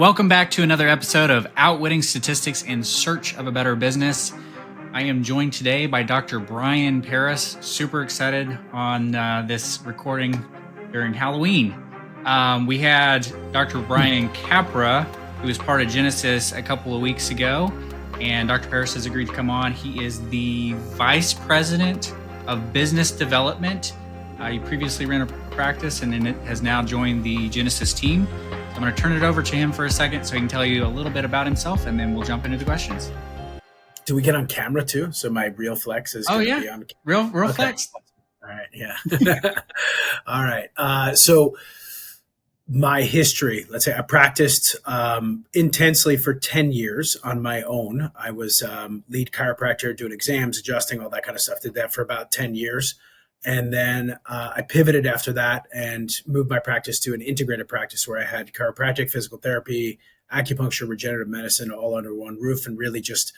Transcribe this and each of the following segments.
Welcome back to another episode of Outwitting Statistics in Search of a Better Business. I am joined today by Dr. Brian Paris. Super excited on this recording during Halloween. We had Dr. Brian Capra, who was part of Genesis a couple of weeks ago, and Dr. Paris has agreed to come on. He is the Vice President of Business Development. He previously ran a practice and has now joined the Genesis team. So I'm going to turn it over to him for a second so he can tell you a little bit about himself, and then we'll jump into the questions. Do we get on camera too? So my real flex is going to be on camera. Real okay. Flex. All right. Yeah. All right. So my history, let's say I practiced intensely for 10 years on my own. I was lead chiropractor, doing exams, adjusting, all that kind of stuff. Did that for about 10 years. And then I pivoted after that and moved my practice to an integrated practice where I had chiropractic, physical therapy, acupuncture, regenerative medicine all under one roof, and really just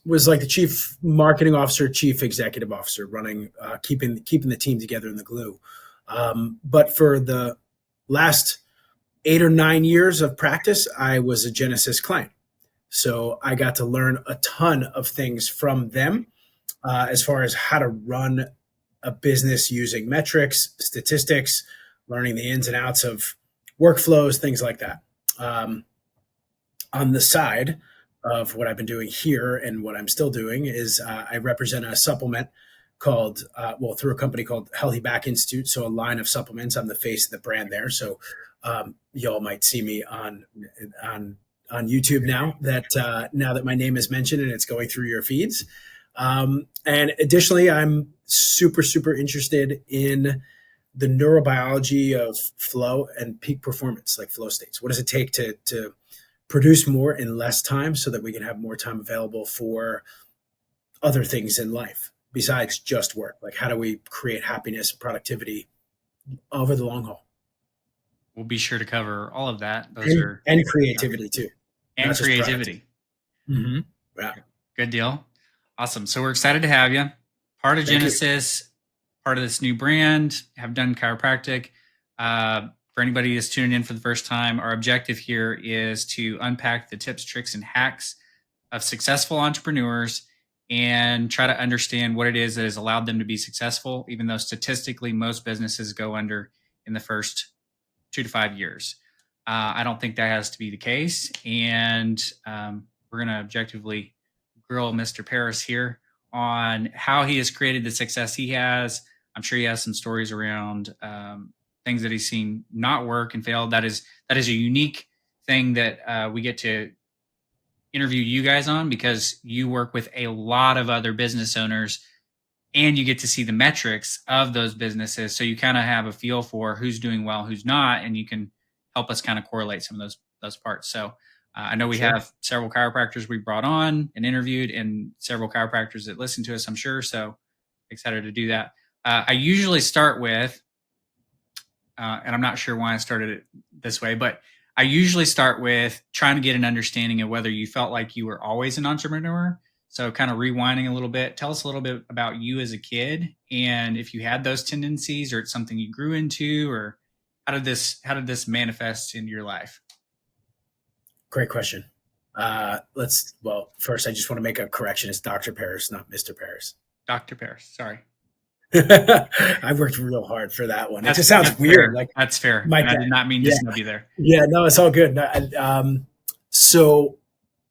was like the chief marketing officer, chief executive officer, running, keeping the team together in the glue. But for the last 8 or 9 years of practice, I was a Genesis client. So I got to learn a ton of things from them as far as how to run a business using metrics, statistics, learning the ins and outs of workflows, things like that. On the side of what I've been doing here and what I'm still doing is I represent a supplement called, through a company called Healthy Back Institute. So a line of supplements. I'm the face of the brand there. So y'all might see me on YouTube now that my name is mentioned and it's going through your feeds. And additionally, I'm super, super interested in the neurobiology of flow and peak performance, like flow states. What does it take to produce more in less time so that we can have more time available for other things in life besides just work? Like, how do we create happiness and productivity over the long haul? We'll be sure to cover all of that. And creativity too. And creativity. Mm-hmm. Yeah. Good deal. Awesome. So we're excited to have you. Part of Genesis, part of this new brand, have done chiropractic. For anybody that's tuning in for the first time, our objective here is to unpack the tips, tricks, and hacks of successful entrepreneurs and try to understand what it is that has allowed them to be successful, even though statistically most businesses go under in the first 2 to 5 years. I don't think that has to be the case. And we're going to objectively grill Mr. Paris here on how he has created the success he has. I'm sure he has some stories around things that he's seen not work and fail. That is a unique thing that we get to interview you guys on, because you work with a lot of other business owners and you get to see the metrics of those businesses. So you kind of have a feel for who's doing well, who's not, and you can help us kind of correlate some of those parts. So I know we have several chiropractors we brought on and interviewed, and several chiropractors that listen to us, I'm sure. So excited to do that. I usually start with, and I'm not sure why I started it this way, but I usually start with trying to get an understanding of whether you felt like you were always an entrepreneur. So kind of rewinding a little bit, tell us a little bit about you as a kid, and if you had those tendencies, or it's something you grew into, or how did this manifest in your life? Great question. First, I just want to make a correction. It's Dr. Paris, not Mr. Paris. Dr. Paris, sorry. I worked real hard for that one. It just sounds weird. Fair. Like, that's fair. I did not mean to snub you there. Yeah, no, it's all good. So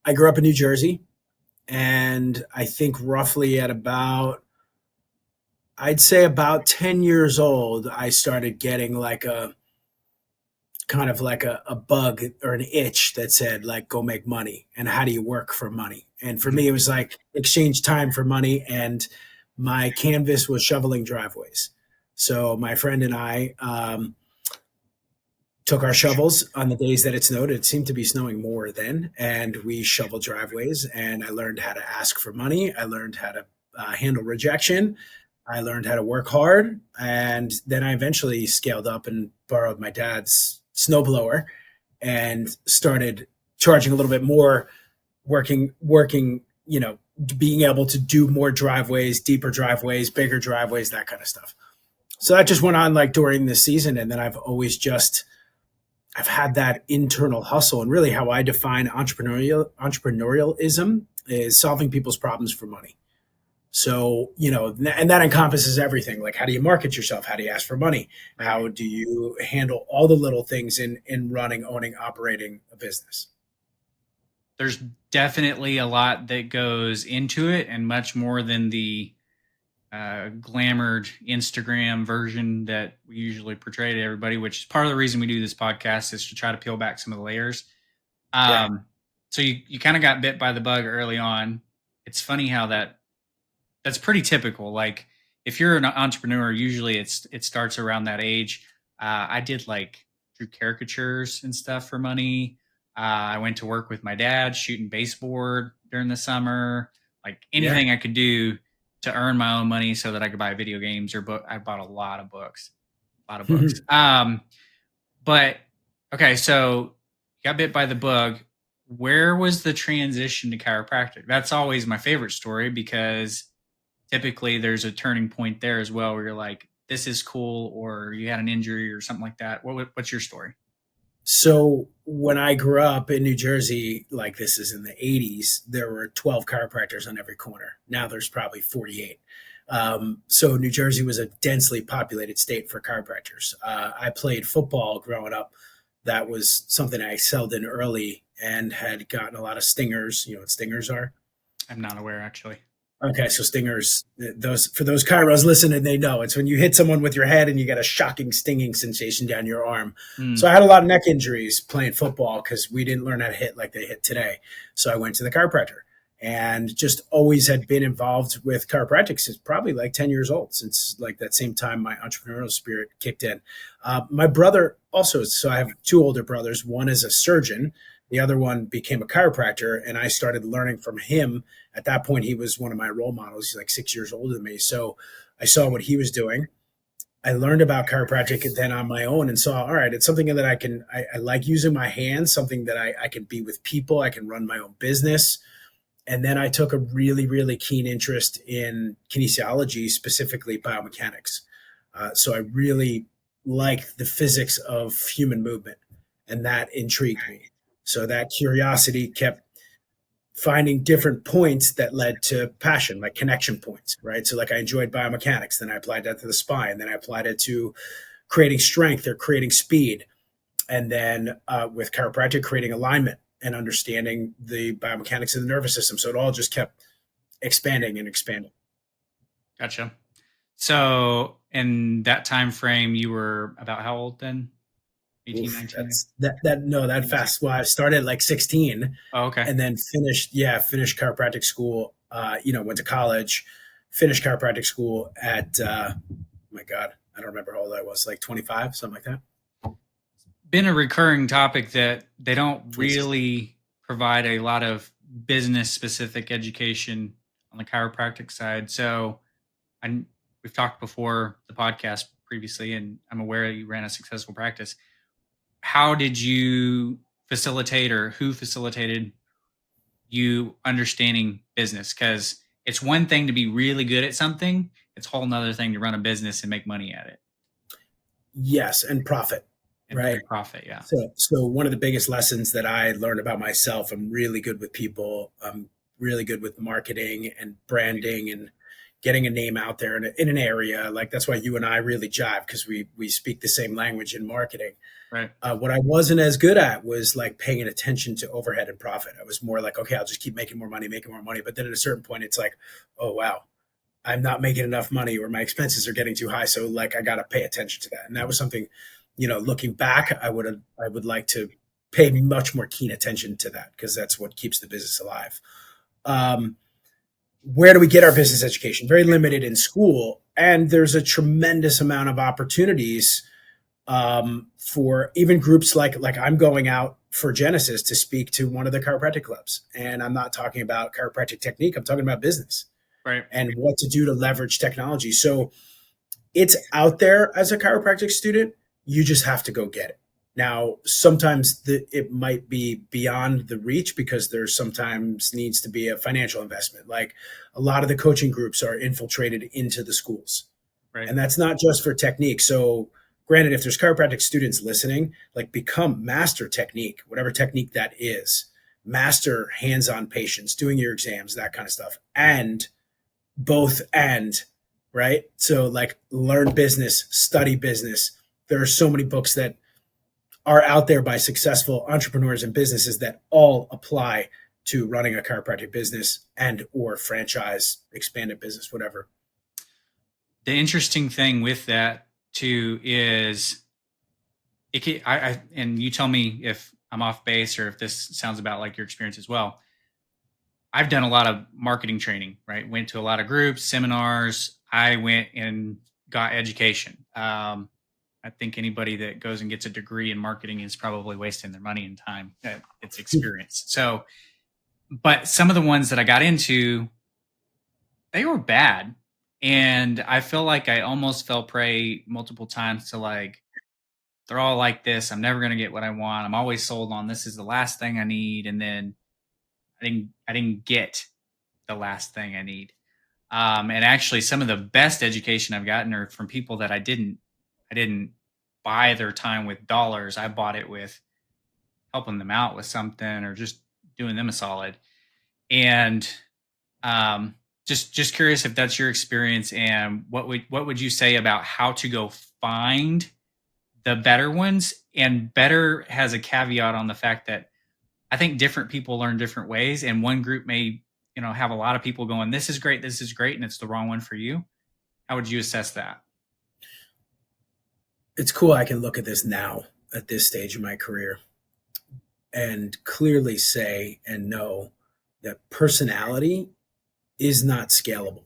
I grew up in New Jersey, and I think roughly at about 10 years old, I started getting like a bug or an itch that said, like, go make money. And how do you work for money? And for me, it was like exchange time for money. And my canvas was shoveling driveways. So my friend and I took our shovels on the days that it snowed. It seemed to be snowing more then. And we shoveled driveways, and I learned how to ask for money. I learned how to handle rejection. I learned how to work hard. And then I eventually scaled up and borrowed my dad's snowblower and started charging a little bit more, working, being able to do more driveways, deeper driveways, bigger driveways, that kind of stuff. So that just went on like during the season. And then I've always just I've had that internal hustle, and really how I define entrepreneurialism is solving people's problems for money. So, and that encompasses everything. Like, how do you market yourself? How do you ask for money? Right. How do you handle all the little things in running, owning, operating a business? There's definitely a lot that goes into it, and much more than the glamored Instagram version that we usually portray to everybody, which is part of the reason we do this podcast, is to try to peel back some of the layers. Yeah. So you kind of got bit by the bug early on. It's funny how that's pretty typical. Like, if you're an entrepreneur, usually it starts around that age. I did like drew caricatures and stuff for money. I went to work with my dad shooting baseboard during the summer. Like, Yeah. anything I could do to earn my own money so that I could buy video games or book. I bought a lot of books, a lot of books. But okay, so you got bit by the bug. Where was the transition to chiropractic? That's always my favorite story, because typically there's a turning point there as well, where you're like, this is cool, or you had an injury or something like that. What's your story? So when I grew up in New Jersey, like this is in the 80s, there were 12 chiropractors on every corner. Now there's probably 48. So New Jersey was a densely populated state for chiropractors. I played football growing up. That was something I excelled in early and had gotten a lot of stingers. You know what stingers are? I'm not aware, actually. Okay, so stingers, those for those chiros listening, they know it's when you hit someone with your head and you get a shocking stinging sensation down your arm. So I had a lot of neck injuries playing football because we didn't learn how to hit like they hit today. So I went to the chiropractor and just always had been involved with chiropractic since probably like 10 years old, since like that same time my entrepreneurial spirit kicked in. My brother also, so I have two older brothers. One is a surgeon. The other one became a chiropractor, and I started learning from him. At that point, he was one of my role models. He's like 6 years older than me. So I saw what he was doing. I learned about chiropractic then on my own and saw, all right, it's something that I like using my hands, something that I can be with people. I can run my own business. And then I took a really, really keen interest in kinesiology, specifically biomechanics. So I really like the physics of human movement, and that intrigued me. So that curiosity kept finding different points that led to passion, like connection points, right? So like I enjoyed biomechanics, then I applied that to the spine, then I applied it to creating strength or creating speed, and then with chiropractic, creating alignment and understanding the biomechanics of the nervous system. So it all just kept expanding and expanding. Gotcha. So in that time frame, you were about how old then? 18, Oof, 19? that fast. Well, I started at like 16 Oh, okay. and then finished chiropractic school. Went to college, finished chiropractic school at, my God, I don't remember how old I was, like 25, something like that. Been a recurring topic that they don't 26. really provide a lot of business specific education on the chiropractic side. So we've talked before the podcast previously, and I'm aware that you ran a successful practice. How did you facilitate, or who facilitated you understanding business? Because it's one thing to be really good at something. It's a whole nother thing to run a business and make money at it. Yes, and profit, And right? make profit, yeah. So one of the biggest lessons that I learned about myself, I'm really good with people. I'm really good with marketing and branding and getting a name out there in an area. Like that's why you and I really jive, because we speak the same language in marketing. Right. What I wasn't as good at was like paying attention to overhead and profit. I was more like, okay, I'll just keep making more money. But then at a certain point, it's like, oh, wow, I'm not making enough money, or my expenses are getting too high. So like, I got to pay attention to that. And that was something, looking back, I would like to pay much more keen attention to that, because that's what keeps the business alive. Where do we get our business education? Very limited in school. And there's a tremendous amount of opportunities for even groups like I'm going out for Genesis to speak to one of the chiropractic clubs. And I'm not talking about chiropractic technique. I'm talking about business, Right. And what to do to leverage technology. So it's out there as a chiropractic student. You just have to go get it. Now, sometimes it might be beyond the reach, because there sometimes needs to be a financial investment. Like a lot of the coaching groups are infiltrated into the schools. Right. And that's not just for technique. So granted, if there's chiropractic students listening, like become master technique, whatever technique that is, master hands-on patients, doing your exams, that kind of stuff, and both and right. So like learn business, study business. There are so many books that are out there by successful entrepreneurs and businesses that all apply to running a chiropractic business and or franchise, expanded business, whatever. The interesting thing with that too is and you tell me if I'm off base or if this sounds about like your experience as well. I've done a lot of marketing training, right? Went to a lot of groups, seminars. I went and got education. I think anybody that goes and gets a degree in marketing is probably wasting their money and time. It's experience. So, but some of the ones that I got into, they were bad. And I feel like I almost fell prey multiple times to like, they're all like this. I'm never going to get what I want. I'm always sold on this is the last thing I need. And then I didn't get the last thing I need. And actually some of the best education I've gotten are from people that I didn't buy their time with dollars. I bought it with helping them out with something or just doing them a solid. And just curious if that's your experience and what would you say about how to go find the better ones? And better has a caveat on the fact that I think different people learn different ways, and one group may, have a lot of people going, this is great, and it's the wrong one for you. How would you assess that? It's cool. I can look at this now at this stage of my career and clearly say and know that personality is not scalable.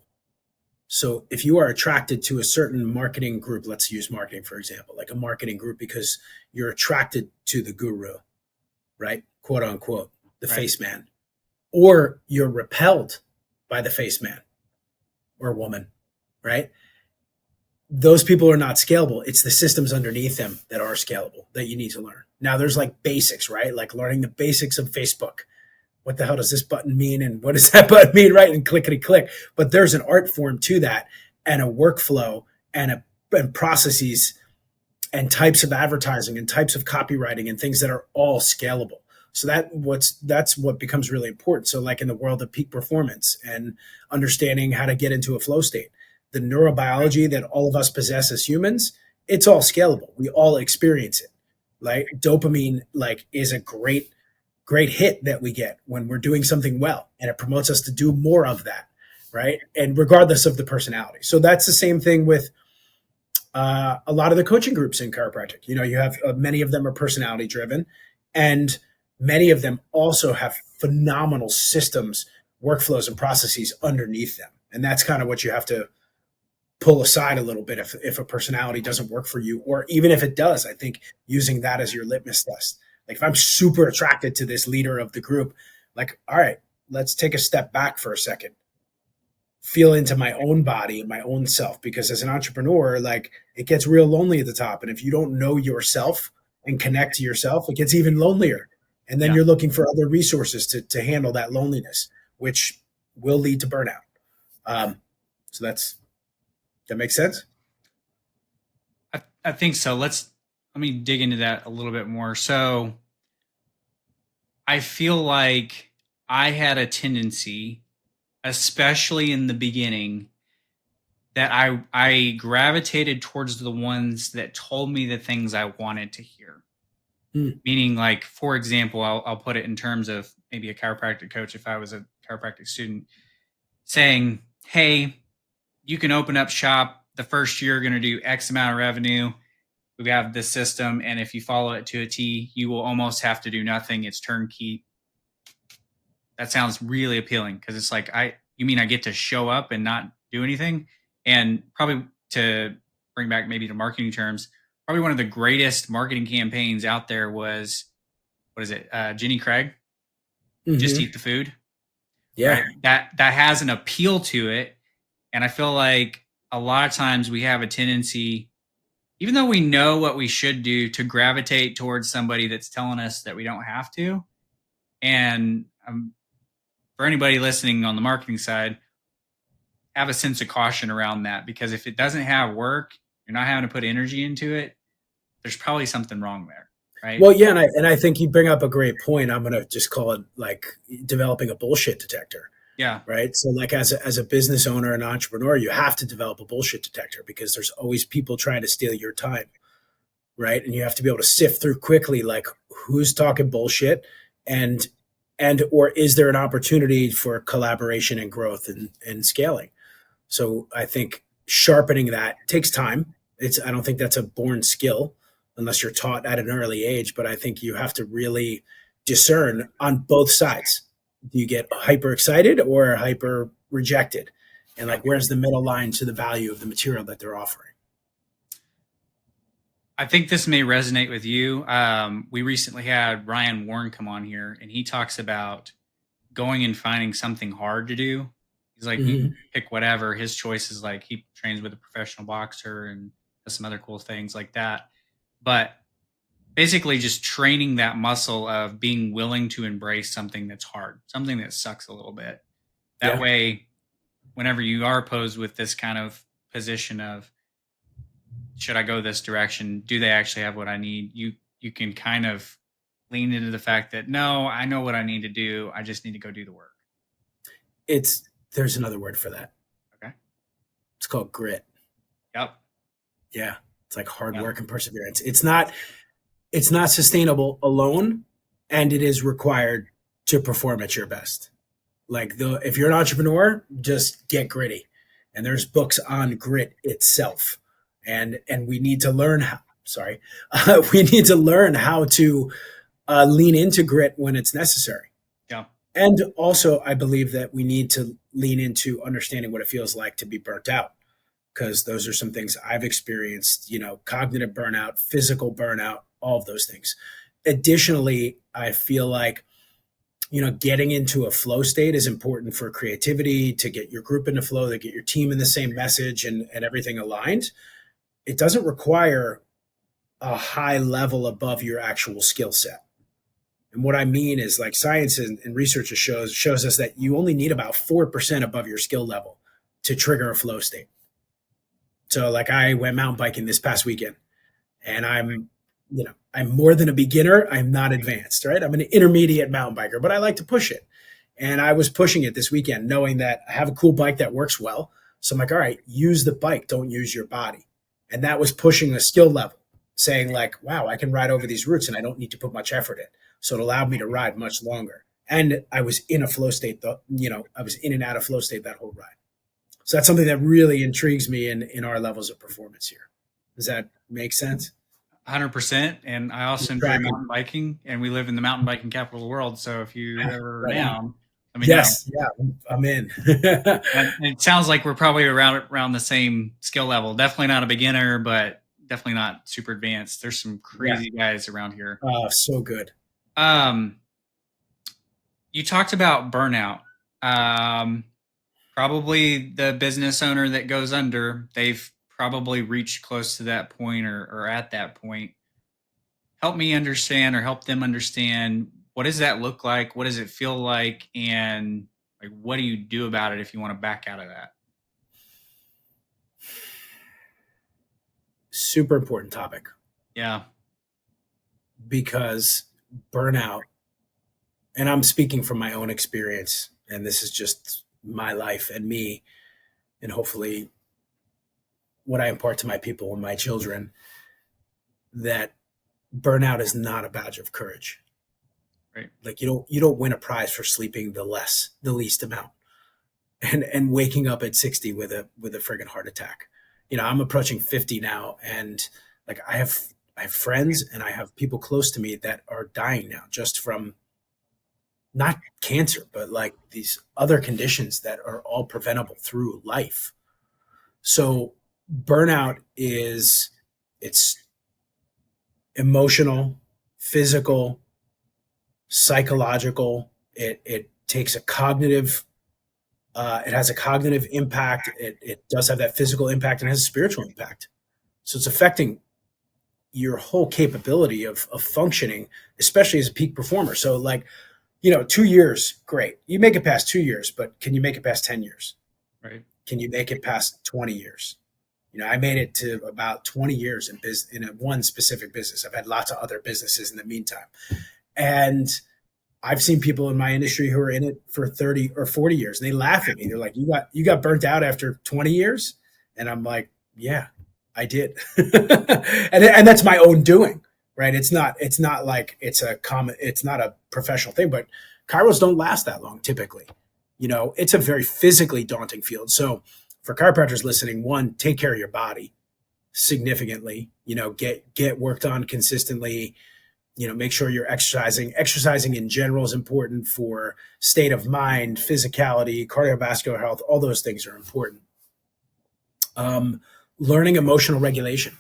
So if you are attracted to a certain marketing group, let's use marketing, for example, like a marketing group, because you're attracted to the guru, right? Quote unquote, the Right. face man, or you're repelled by the face man or woman, right? Those people are not scalable. It's the systems underneath them that are scalable that you need to learn. Now there's like basics, right? Like learning the basics of Facebook. What the hell does this button mean? And what does that button mean? Right. And clickety click. But there's an art form to that and a workflow and processes and types of advertising and types of copywriting and things that are all scalable. So that's what becomes really important. So like in the world of peak performance and understanding how to get into a flow state, the neurobiology that all of us possess as humans, it's all scalable. We all experience it. Like dopamine, like is a great hit that we get when we're doing something well, and it promotes us to do more of that, right? And regardless of the personality. So that's the same thing with a lot of the coaching groups in chiropractic. You have many of them are personality driven, and many of them also have phenomenal systems, workflows, and processes underneath them. And that's kind of what you have to pull aside a little bit if a personality doesn't work for you, or even if it does. I think using that as your litmus test. Like if I'm super attracted to this leader of the group, like, all right, let's take a step back for a second, feel into my own body and my own self, because as an entrepreneur, like it gets real lonely at the top. And if you don't know yourself and connect to yourself, it gets even lonelier. And then you're looking for other resources to handle that loneliness, which will lead to burnout. So that makes sense. I think so. Let me dig into that a little bit more. So I feel like I had a tendency, especially in the beginning, that I gravitated towards the ones that told me the things I wanted to hear. Meaning, like, for example, I'll put it in terms of maybe a chiropractic coach, if I was a chiropractic student, saying, hey, you can open up shop. The first year, you're going to do X amount of revenue. We have this system, and if you follow it to a T, you will almost have to do nothing. It's turnkey. That sounds really appealing because it's like, you mean I get to show up and not do anything? And probably to bring back maybe to marketing terms, probably one of the greatest marketing campaigns out there was, what is it? Jenny Craig, Just Eat the Food. Yeah. Right? That has an appeal to it. And I feel like a lot of times we have a tendency, even though we know what we should do, to gravitate towards somebody that's telling us that we don't have to. And for anybody listening on the marketing side, have a sense of caution around that, because if it doesn't have work, you're not having to put energy into it, there's probably something wrong there, right? Well, yeah, and I think you bring up a great point. I'm going to just call it like developing a bullshit detector, Yeah. right? So, like as a business owner and entrepreneur, you have to develop a bullshit detector because there's always people trying to steal your time, right? And you have to be able to sift through quickly, like who's talking bullshit, and or is there an opportunity for collaboration and growth and scaling? So I think sharpening that takes time. I don't think that's a born skill unless you're taught at an early age, but I think you have to really discern on both sides. Do you get hyper excited or hyper rejected? And Yeah. like, where's the middle line to the value of the material that they're offering? I think this may resonate with you. We recently had Ryan Warren come on here, and he talks about going and finding something hard to do. He's like, you Mm-hmm. pick whatever. His choice is like he trains with a professional boxer and does some other cool things like that. But basically, just training that muscle of being willing to embrace something that's hard, something that sucks a little bit. That Yeah. way, whenever you are posed with this kind of position of, should I go this direction? Do they actually have what I need? You can kind of lean into the fact that, no, I know what I need to do. I just need to go do the work. There's another word for that. Okay. It's called grit. Yep. Yeah. It's like hard Yep. work and perseverance. It's not sustainable alone, and it is required to perform at your best. Like if you're an entrepreneur, just get gritty. And there's books on grit itself. And we need to learn how, sorry, we need to learn how to lean into grit when it's necessary. Yeah. And also, I believe that we need to lean into understanding what it feels like to be burnt out, because those are some things I've experienced, cognitive burnout, physical burnout, all of those things. Additionally, I feel like, getting into a flow state is important for creativity, to get your group into flow, to get your team in the same message and everything aligned. It doesn't require a high level above your actual skill set. And what I mean is, like, science and research shows us that you only need about 4% above your skill level to trigger a flow state. So like I went mountain biking this past weekend, and I'm more than a beginner. I'm not advanced, right? I'm an intermediate mountain biker, but I like to push it. And I was pushing it this weekend, knowing that I have a cool bike that works well. So I'm like, all right, use the bike, don't use your body. And that was pushing a skill level, saying like, wow, I can ride over these routes and I don't need to put much effort in. So it allowed me to ride much longer. And I was in a flow state, I was in and out of flow state that whole ride. So that's something that really intrigues me in our levels of performance here. Does that make sense? 100%. And I also enjoy mountain biking, and we live in the mountain biking capital of the world. So if you ever down, let me know. Yes, yeah, I'm in. And it sounds like we're probably around the same skill level. Definitely not a beginner, but definitely not super advanced. There's some crazy guys around here. Oh, so good. You talked about burnout. Probably the business owner that goes under, they've probably reached close to that point or at that point. Help me understand, or help them understand, what does that look like? What does it feel like? And like, what do you do about it if you want to back out of that? Super important topic. Yeah. Because burnout, and I'm speaking from my own experience, and this is just my life and me, and hopefully what I impart to my people and my children, that burnout is not a badge of courage. Right. Like you don't win a prize for sleeping the least amount and waking up at 60 with a friggin' heart attack. I'm approaching 50 now, and like I have friends and I have people close to me that are dying now just from not cancer, but like these other conditions that are all preventable through life. So burnout it's emotional, physical, psychological. It takes a cognitive, it has a cognitive impact. It does have that physical impact, and has a spiritual impact. So it's affecting your whole capability of functioning, especially as a peak performer. So like, 2 years, great. You make it past 2 years, but can you make it past 10 years? Right. Can you make it past 20 years? I made it to about 20 years in one specific business. I've had lots of other businesses in the meantime. And I've seen people in my industry who are in it for 30 or 40 years, and they laugh at me. They're like, you got burnt out after 20 years? And I'm like, yeah, I did. And that's my own doing, right? It's not like it's not a professional thing, but chiros don't last that long typically. It's a very physically daunting field. So for chiropractors listening, one, take care of your body significantly, get worked on consistently, make sure you're exercising in general is important for state of mind, physicality, cardiovascular health. All those things are important. Learning emotional regulation,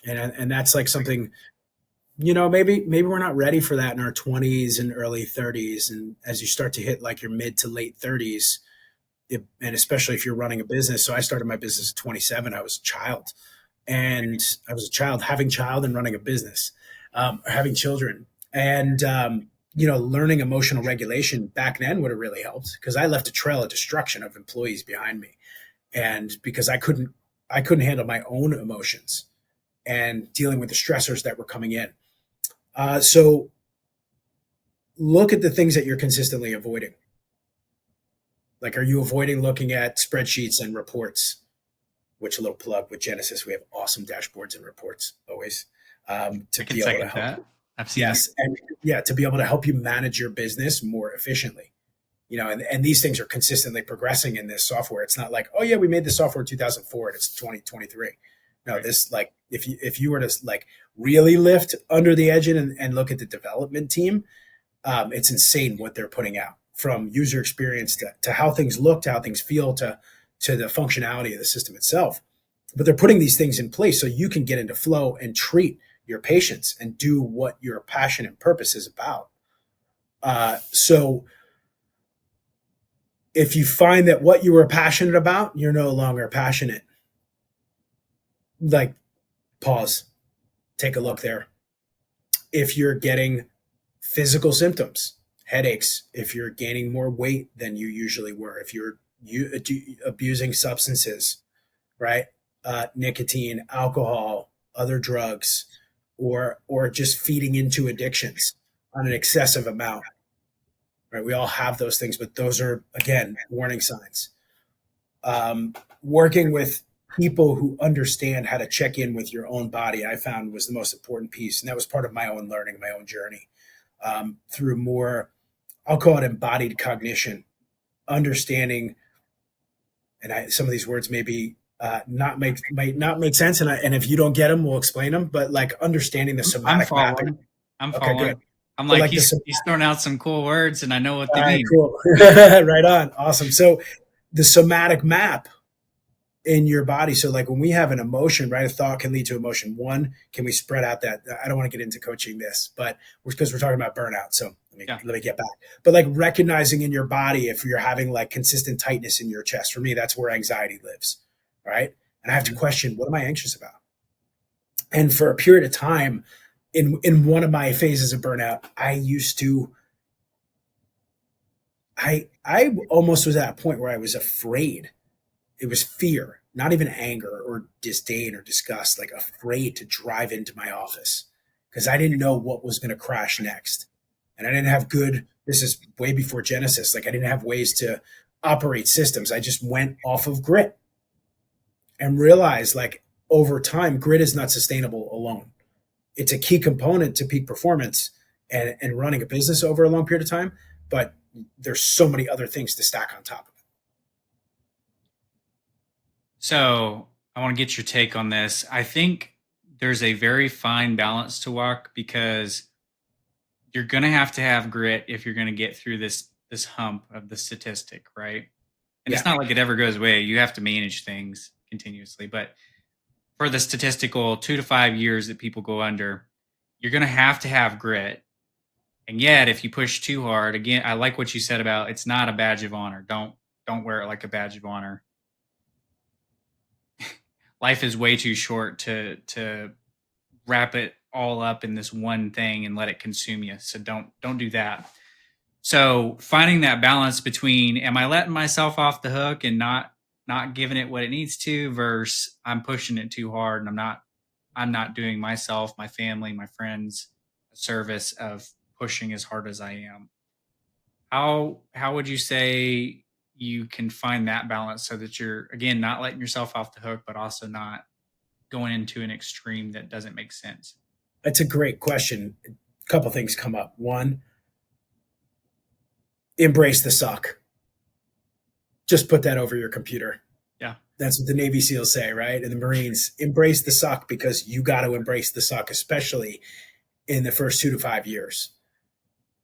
and that's like something, maybe we're not ready for that in our 20s and early 30s, and as you start to hit like your mid to late 30s, and especially if you're running a business. So I started my business at 27. I was a child, having child and running a business, having children, and learning emotional regulation back then would have really helped, because I left a trail of destruction of employees behind me, and because I couldn't handle my own emotions and dealing with the stressors that were coming in. So look at the things that you're consistently avoiding. Like, are you avoiding looking at spreadsheets and reports? Which, a little plug with Genesis, we have awesome dashboards and reports always, to be able to help. That. I've seen yes, and to be able to help you manage your business more efficiently. And these things are consistently progressing in this software. It's not like, oh yeah, we made this software in 2004 and it's 2023. No, right. This, like, if you were to like really lift under the edge and look at the development team, it's insane what they're putting out, from user experience to how things look, to how things feel, to the functionality of the system itself. But they're putting these things in place so you can get into flow and treat your patients and do what your passion and purpose is about. So if you find that what you were passionate about, you're no longer passionate, like, pause, take a look there. If you're getting physical symptoms, headaches, if you're gaining more weight than you usually were, if you're abusing substances, right? Nicotine, alcohol, other drugs, or just feeding into addictions on an excessive amount, right? We all have those things, but those are, again, warning signs. Working with people who understand how to check in with your own body, I found, was the most important piece. And that was part of my own learning, my own journey, through more, I'll call it embodied cognition, understanding. And some of these words maybe might not make sense. And if you don't get them, we'll explain them. But like understanding the somatic mapping. I'm following. Okay, good. I'm so like he's throwing out some cool words, and I know what they mean. Cool. Right on. Awesome. So the somatic map in your body. So like when we have an emotion, right, a thought can lead to emotion. One, can we spread out that? I don't want to get into coaching this, but because we're talking about burnout. So let me get back. But like recognizing in your body, if you're having like consistent tightness in your chest, for me, that's where anxiety lives. Right. And I have to question, what am I anxious about? And for a period of time, in one of my phases of burnout, I almost was at a point where I was afraid. It was fear, not even anger or disdain or disgust, like afraid to drive into my office because I didn't know what was going to crash next. And I didn't have this is way before Genesis. Like I didn't have ways to operate systems. I just went off of grit and realized, like, over time, grit is not sustainable alone. It's a key component to peak performance and running a business over a long period of time. But there's so many other things to stack on top of it. So I want to get your take on this. I think there's a very fine balance to walk, because you're going to have grit if you're going to get through this hump of the statistic, right? And It's not like it ever goes away. You have to manage things continuously. But for the statistical 2 to 5 years that people go under, you're going to have grit. And yet, if you push too hard, again, I like what you said about it's not a badge of honor. Don't wear it like a badge of honor. Life is way too short to wrap it all up in this one thing and let it consume you. So don't do that. So finding that balance between, am I letting myself off the hook and not not giving it what it needs to versus I'm pushing it too hard and I'm not doing myself, my family, my friends a service of pushing as hard as I am. How would you say you can find that balance so that you're again not letting yourself off the hook, but also not going into an extreme that doesn't make sense? That's a great question. A couple things come up. One, embrace the suck. Just put that over your computer. Yeah. That's what the Navy SEALs say, right? And the Marines embrace the suck because you got to embrace the suck, especially in the first 2 to 5 years.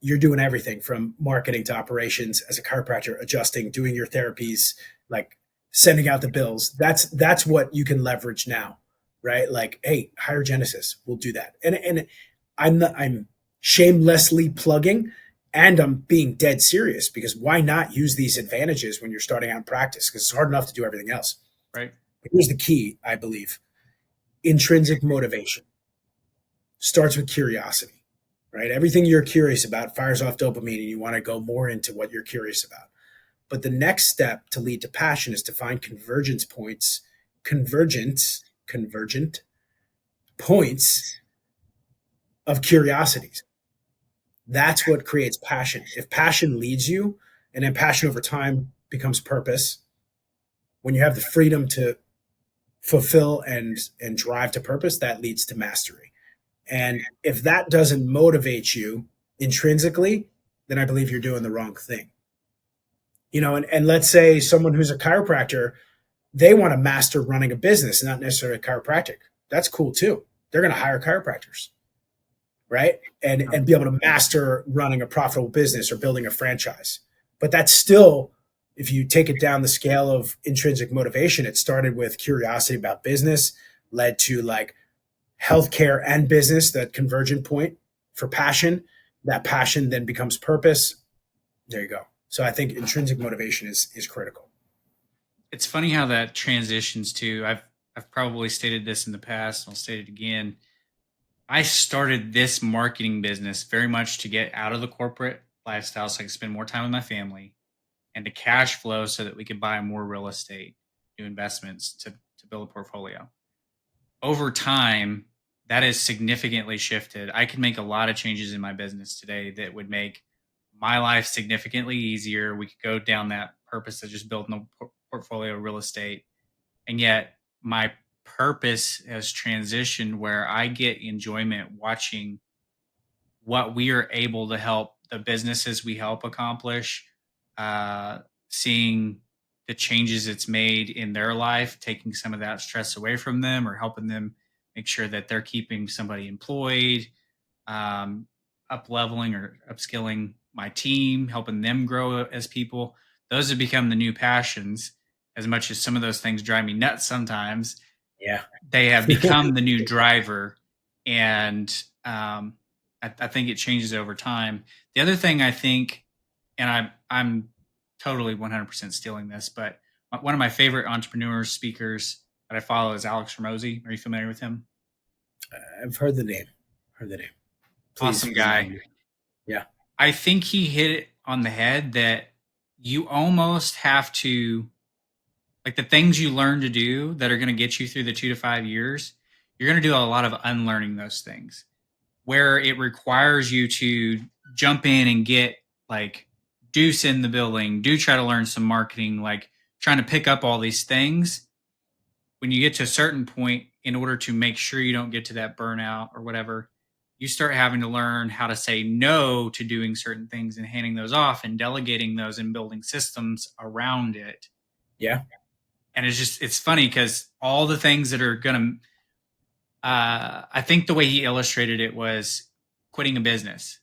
You're doing everything from marketing to operations as a chiropractor, adjusting, doing your therapies, like sending out the bills. That's what you can leverage now, right? Like, hey, hire Genesis. We'll do that. And I'm shamelessly plugging, and I'm being dead serious because why not use these advantages when you're starting out in practice? Because it's hard enough to do everything else. Right. But here's the key, I believe: intrinsic motivation starts with curiosity. Right? Everything you're curious about fires off dopamine, and you want to go more into what you're curious about. But the next step to lead to passion is to find convergent points of curiosities. That's what creates passion. If passion leads you, and then passion over time becomes purpose, when you have the freedom to fulfill and drive to purpose, that leads to mastery. And if that doesn't motivate you intrinsically, then I believe you're doing the wrong thing. And let's say someone who's a chiropractor, they want to master running a business, not necessarily a chiropractic. That's cool too. They're going to hire chiropractors, right? And be able to master running a profitable business or building a franchise. But that's still, if you take it down the scale of intrinsic motivation, it started with curiosity about business, led to like healthcare and business, that convergent point for passion. That passion then becomes purpose. There you go. So I think intrinsic motivation is critical. It's funny how that transitions to I've probably stated this in the past, and I'll state it again. I started this marketing business very much to get out of the corporate lifestyle so I could spend more time with my family and to cash flow so that we could buy more real estate, do investments to build a portfolio. Over time, that has significantly shifted. I can make a lot of changes in my business today that would make my life significantly easier. We could go down that purpose of just building a portfolio of real estate. And yet my purpose has transitioned where I get enjoyment watching what we are able to help the businesses we help accomplish, seeing the changes it's made in their life, taking some of that stress away from them or helping them make sure that they're keeping somebody employed, up leveling or upskilling my team, helping them grow as people. Those have become the new passions. As much as some of those things drive me nuts sometimes, Yeah. they have become the new driver. And I think it changes over time. The other thing I think, and I'm totally 100% stealing this, but one of my favorite entrepreneur speakers that I follow is Alex Ramosi. Are you familiar with him? I've heard the name. Please, Awesome guy. Yeah. I think he hit it on the head that you almost have to, like the things you learn to do that are going to get you through the 2 to 5 years, you're going to do a lot of unlearning those things where it requires you to jump in and get like deuce in the building, do try to learn some marketing, like trying to pick up all these things. When you get to a certain point, in order to make sure you don't get to that burnout or whatever, you start having to learn how to say no to doing certain things and handing those off and delegating those and building systems around it. Yeah. And it's funny because all the things that are going to, I think the way he illustrated it was quitting a business.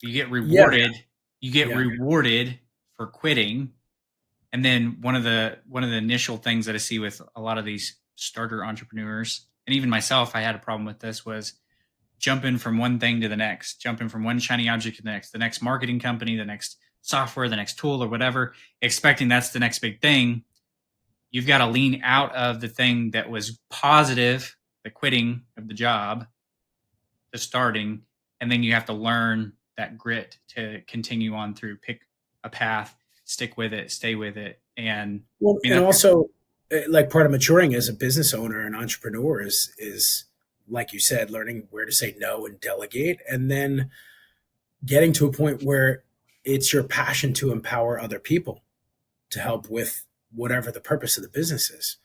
You get rewarded. Yeah. You get rewarded for quitting. And then one of the initial things that I see with a lot of these starter entrepreneurs, and even myself, I had a problem with this, was jumping from one thing to the next, jumping from one shiny object to the next marketing company, the next software, the next tool or whatever, expecting that's the next big thing. You've got to lean out of the thing that was positive, the quitting of the job, to starting, and then you have to learn that grit to continue on through, pick a path, stick with it, stay with it, And Well, I mean, and that's also, like part of maturing as a business owner and entrepreneur is like you said, learning where to say no and delegate, and then getting to a point where it's your passion to empower other people to help with whatever the purpose of the business is.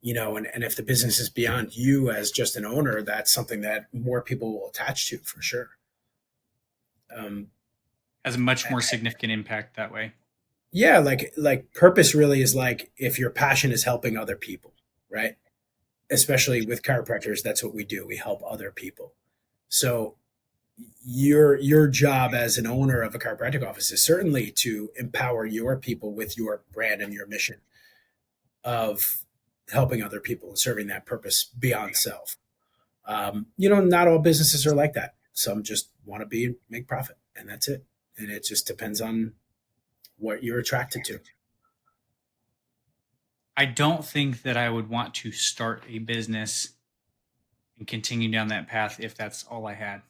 And if the business is beyond you as just an owner, that's something that more people will attach to for sure. Um, has a much more significant impact that way. yeah, like purpose really is like if your passion is helping other people, right? Especially with chiropractors, that's what we do. We help other people. So your job as an owner of a chiropractic office is certainly to empower your people with your brand and your mission of helping other people and serving that purpose beyond self. Not all businesses are like that. Some just want to make profit, and that's it. And it just depends on what you're attracted to. I don't think that I would want to start a business and continue down that path if that's all I had.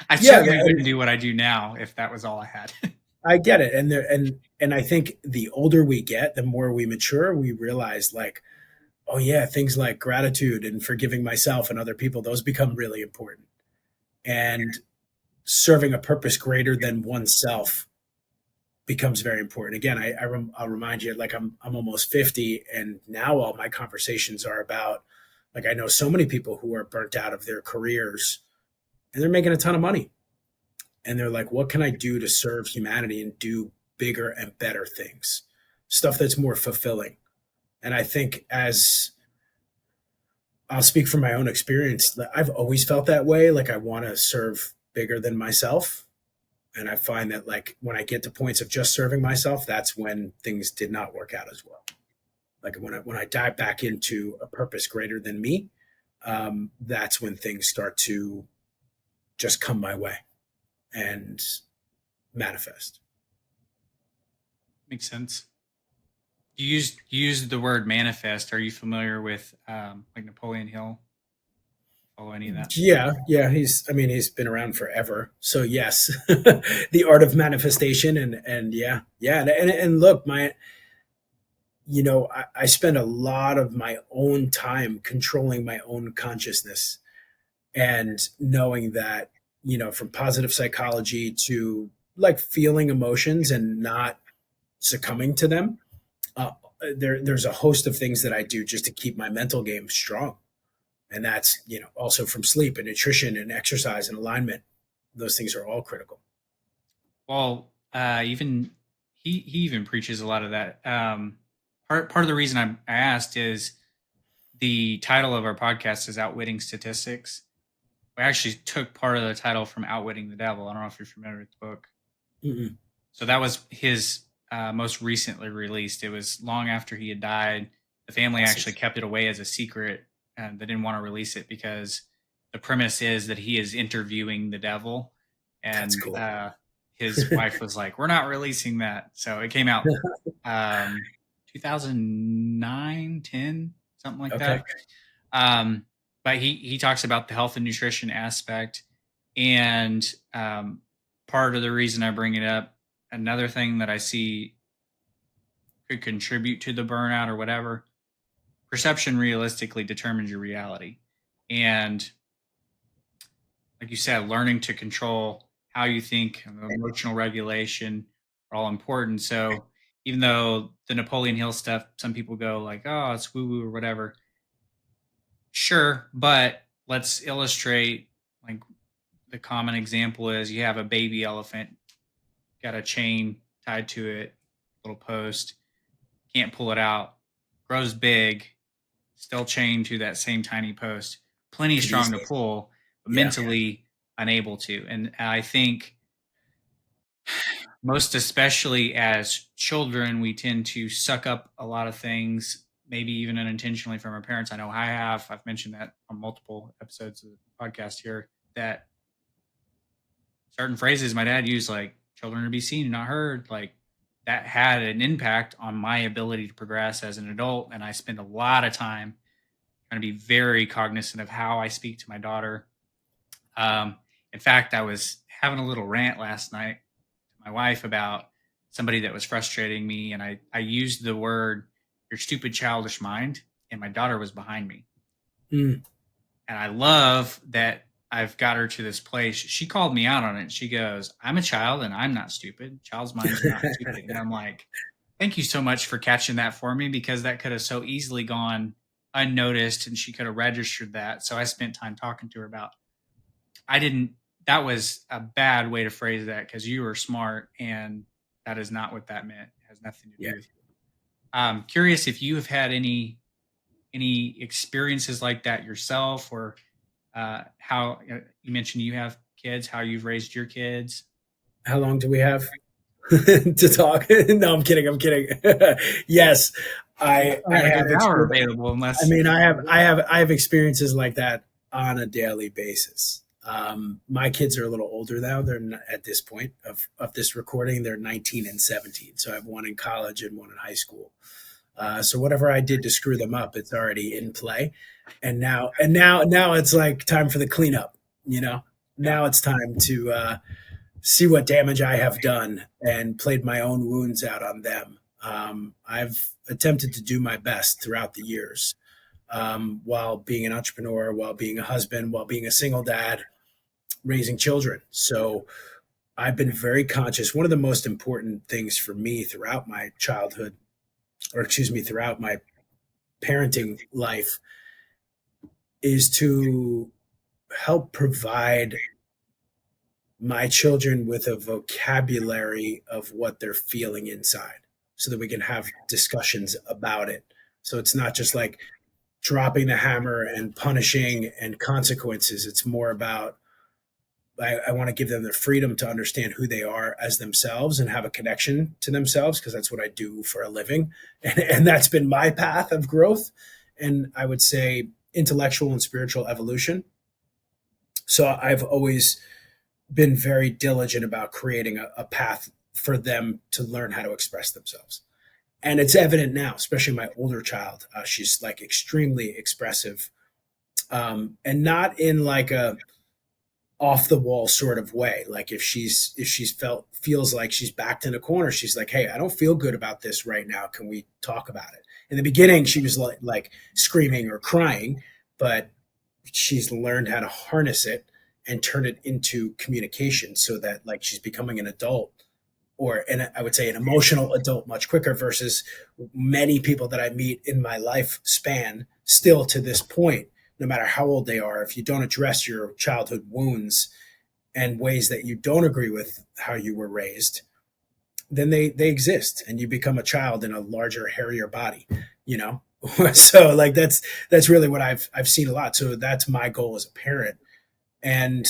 I Yeah, certainly wouldn't do what I do now if that was all I had. I get it, and I think the older we get, the more we mature, we realize like, oh yeah, things like gratitude and forgiving myself and other people, those become really important. And serving a purpose greater than oneself becomes very important. Again, I'll remind you, like I'm almost 50, and now all my conversations are about, like, I know so many people who are burnt out of their careers and they're making a ton of money, and they're like, what can I do to serve humanity and do bigger and better things, stuff that's more fulfilling. And I think, as I'll speak from my own experience, I've always felt that way. Like I want to serve bigger than myself. And I find that like when I get to points of just serving myself, that's when things did not work out as well. Like when I dive back into a purpose greater than me, that's when things start to just come my way and manifest. Makes sense. You used the word manifest. Are you familiar with like Napoleon Hill? Follow any of that? Yeah. He's been around forever. So yes, the art of manifestation and yeah. And look, I spend a lot of my own time controlling my own consciousness and knowing that, from positive psychology to like feeling emotions and not succumbing to them. Uh, there's a host of things that I do just to keep my mental game strong. And that's, also from sleep and nutrition and exercise and alignment. Those things are all critical. Well, even he even preaches a lot of that. Part of the reason I asked is the title of our podcast is Outwitting Statistics. We actually took part of the title from Outwitting the Devil. I don't know if you're familiar with the book. Mm-mm. So that was his most recently released. It was long after he had died. The family Awesome. actually kept it away as a secret, and they didn't want to release it because the premise is that he is interviewing the devil, That's and cool. his wife was like, "We're not releasing that." So it came out 2009, 10, something like Okay. that. But he talks about the health and nutrition aspect, and part of the reason I bring it up, another thing that I see could contribute to the burnout or whatever, perception realistically determines your reality. And like you said, learning to control how you think and emotional regulation are all important. So even though the Napoleon Hill stuff, some people go like, oh, it's woo woo or whatever. Sure, but let's illustrate, like, the common example is you have a baby elephant, got a chain tied to it, little post, can't pull it out, grows big, still chained to that same tiny post, plenty Could strong to easily. pull, but Yeah. mentally unable to. And I think most especially as children, we tend to suck up a lot of things, maybe even unintentionally from our parents. I know I have. I've mentioned that on multiple episodes of the podcast here, that certain phrases my dad used, like children to be seen and not heard, like that had an impact on my ability to progress as an adult. And I spend a lot of time trying to be very cognizant of how I speak to my daughter. Um, in fact, I was having a little rant last night to my wife about somebody that was frustrating me, and I used the word "your stupid childish mind," and my daughter was behind me. Mm. And I love that I've got her to this place. She called me out on it. She goes, "I'm a child and I'm not stupid. Child's minds are not stupid." And I'm like, "Thank you so much for catching that for me, because that could have so easily gone unnoticed and she could have registered that." So I spent time talking to her about, I didn't, that was a bad way to phrase that, because you were smart and that is not what that meant. It has nothing to Yeah. do with you. I'm curious if you have had any experiences like that yourself, or how you mentioned you have kids, how you've raised your kids. How long do we have to talk? No, I'm kidding. I'm kidding. Yes, We I have a have good hour experience. available, I unless mean, I have experiences like that on a daily basis. My kids are a little older now. They're not, at this point of this recording, they're 19 and 17. So I have one in college and one in high school. So whatever I did to screw them up, it's already in play. Now it's like time for the cleanup. You know, yeah. now it's time to see what damage I have done and played my own wounds out on them. I've attempted to do my best throughout the years, while being an entrepreneur, while being a husband, while being a single dad, raising children. So I've been very conscious. One of the most important things for me throughout my childhood, or excuse me, throughout my parenting life, is to help provide my children with a vocabulary of what they're feeling inside so that we can have discussions about it. So it's not just like dropping the hammer and punishing and consequences. It's more about, I want to give them the freedom to understand who they are as themselves and have a connection to themselves, because that's what I do for a living. And that's been my path of growth. And I would say intellectual and spiritual evolution. So I've always been very diligent about creating a path for them to learn how to express themselves. And it's evident now, especially my older child. She's like extremely expressive, and not in like a off the wall sort of way. Like if she's feels like she's backed in a corner, she's like, "Hey, I don't feel good about this right now. Can we talk about it?" In the beginning, she was like screaming or crying, but she's learned how to harness it and turn it into communication, so that like she's becoming an adult, or and I would say an emotional adult, much quicker versus many people that I meet in my lifespan still to this point. No matter how old they are, if you don't address your childhood wounds and ways that you don't agree with how you were raised, then they exist and you become a child in a larger, hairier body, you know. So like that's really what I've seen a lot. So that's my goal as a parent. And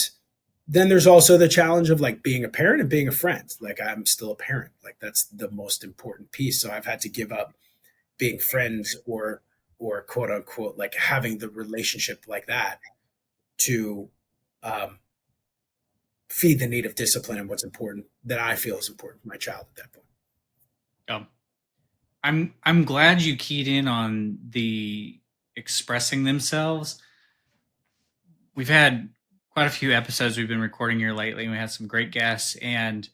then there's also the challenge of like being a parent and being a friend. Like I'm still a parent. Like that's the most important piece. So I've had to give up being friends, or quote unquote like having the relationship like that to um, feed the need of discipline and what's important that I feel is important for my child at that point. um, I'm glad you keyed in on the expressing themselves. We've had quite a few episodes we've been recording here lately, and we had some great guests, and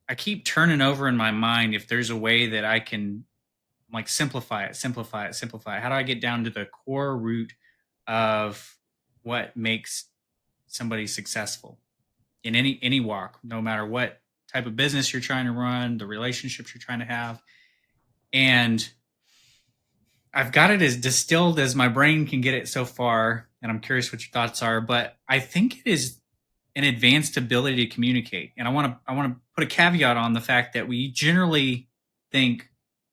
I keep turning over in my mind if there's a way that I can like simplify it, simplify it, simplify it. How do I get down to the core root of what makes somebody successful in any walk, no matter what type of business you're trying to run, the relationships you're trying to have. And I've got it as distilled as my brain can get it so far, and I'm curious what your thoughts are, but I think it is an advanced ability to communicate. And I want to put a caveat on the fact that we generally think,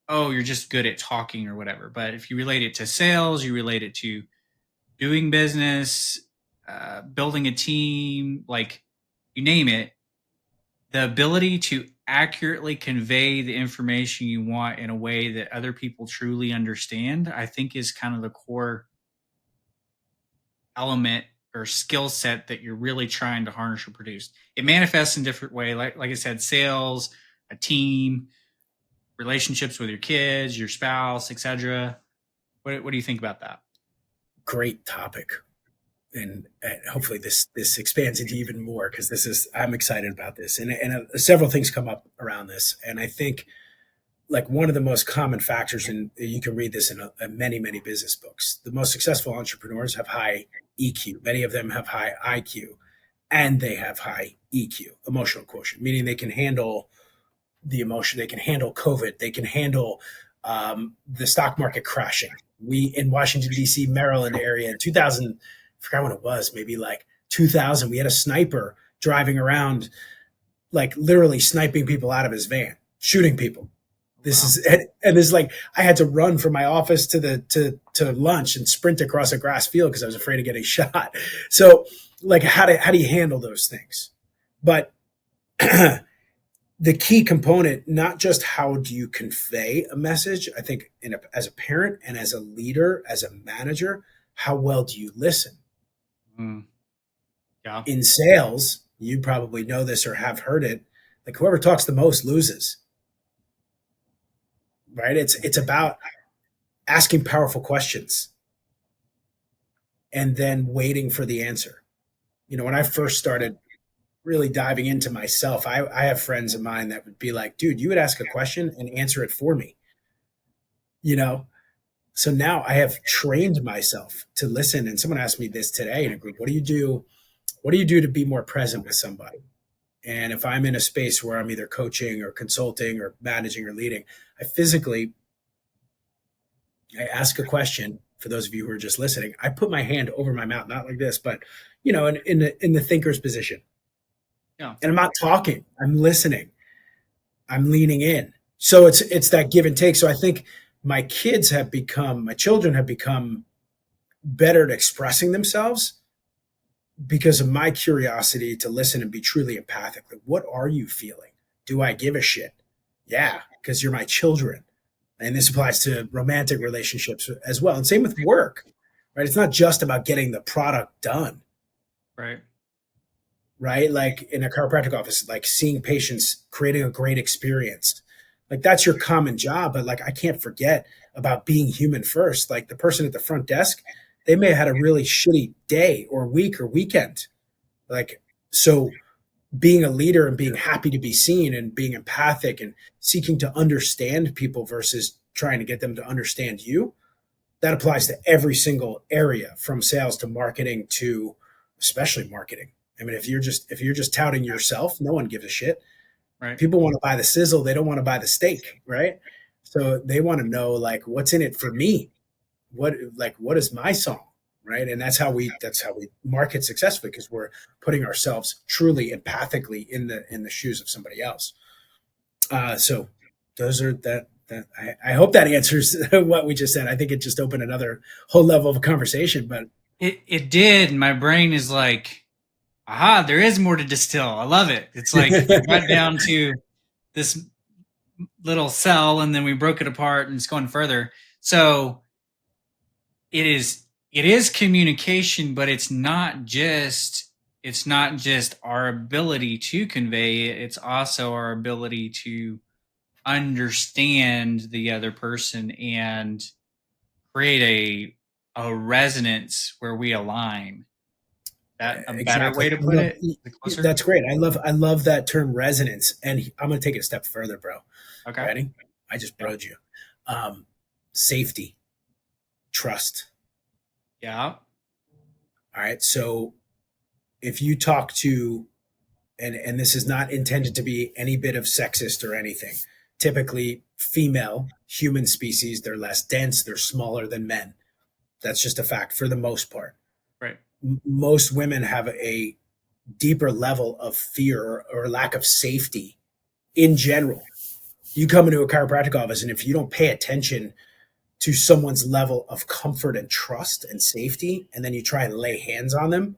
oh, you're just good at talking or whatever. But if you relate it to sales, you relate it to doing business, building a team, like you name it, the ability to accurately convey the information you want in a way that other people truly understand, I think is kind of the core element or skill set that you're really trying to harness or produce. It manifests in different way, like I said, sales, a team, relationships with your kids, your spouse, etc. What do you think about that? Great topic. and hopefully this expands into even more, because I'm excited about this, and several things come up around this, and I think like one of the most common factors, and you can read this in many business books. The most successful entrepreneurs have high EQ. Many of them have high IQ, and they have high EQ, emotional quotient, meaning they can handle the emotion, they can handle COVID, they can handle the stock market crashing. We in Washington D.C., Maryland area in 2000, I forgot when it was, maybe like 2000, we had a sniper driving around, like literally sniping people out of his van, shooting people. This Wow. is and this, like, I had to run from my office to lunch and sprint across a grass field because I was afraid of getting shot. So, like, how do you handle those things? But the key component, not just how do you convey a message, I think as a parent and as a leader, as a manager, how well do you listen? Mm. Yeah. In sales, you probably know this or have heard it, like whoever talks the most loses, right? It's about asking powerful questions and then waiting for the answer. When I first started really diving into myself, I have friends of mine that would be like, dude, you would ask a question and answer it for me, you know? So now I have trained myself to listen. And someone asked me this today in a group, what do you do? What do you do to be more present with somebody? And if I'm in a space where I'm either coaching or consulting or managing or leading, I ask a question. For those of you who are just listening, I put my hand over my mouth, not like this, but in the thinker's position. Yeah. And I'm not talking. I'm listening. I'm leaning in. So it's that give and take. So I think my children have become better at expressing themselves because of my curiosity to listen and be truly empathic. Like, what are you feeling? Do I give a shit? Yeah, because you're my children. And this applies to romantic relationships as well. And same with work, right? It's not just about getting the product done, Right. right? Like in a chiropractic office, like seeing patients, creating a great experience. Like that's your common job. But like, I can't forget about being human first. Like the person at the front desk, they may have had a really shitty day or week or weekend. Like, so being a leader and being happy to be seen and being empathic and seeking to understand people versus trying to get them to understand you, that applies to every single area, from sales to marketing to especially marketing. I mean, if you're just touting yourself, no one gives a shit. Right. People want to buy the sizzle, they don't want to buy the steak, right? So they want to know, like, what's in it for me? What is my song? Right. And that's how we market successfully, because we're putting ourselves truly empathically in the shoes of somebody else. So those are I hope that answers what we just said. I think it just opened another whole level of a conversation, but It did. My brain is like, aha, there is more to distill. I love it. It's like we got down to this little cell and then we broke it apart and it's going further. So it is communication, but it's not just our ability to convey it. It's also our ability to understand the other person and create a resonance where we align. That a better exactly. way to put it? Is it closer? That's great. I love that term, resonance. And I'm going to take it a step further, bro. Okay. Ready? I just Yeah. broed you. Safety, trust. Yeah. All right. So if you talk to, and this is not intended to be any bit of sexist or anything, typically female human species, they're less dense, they're smaller than men. That's just a fact for the most part. Right. Most women have a deeper level of fear or lack of safety in general. You come into a chiropractic office, and if you don't pay attention to someone's level of comfort and trust and safety, and then you try and lay hands on them,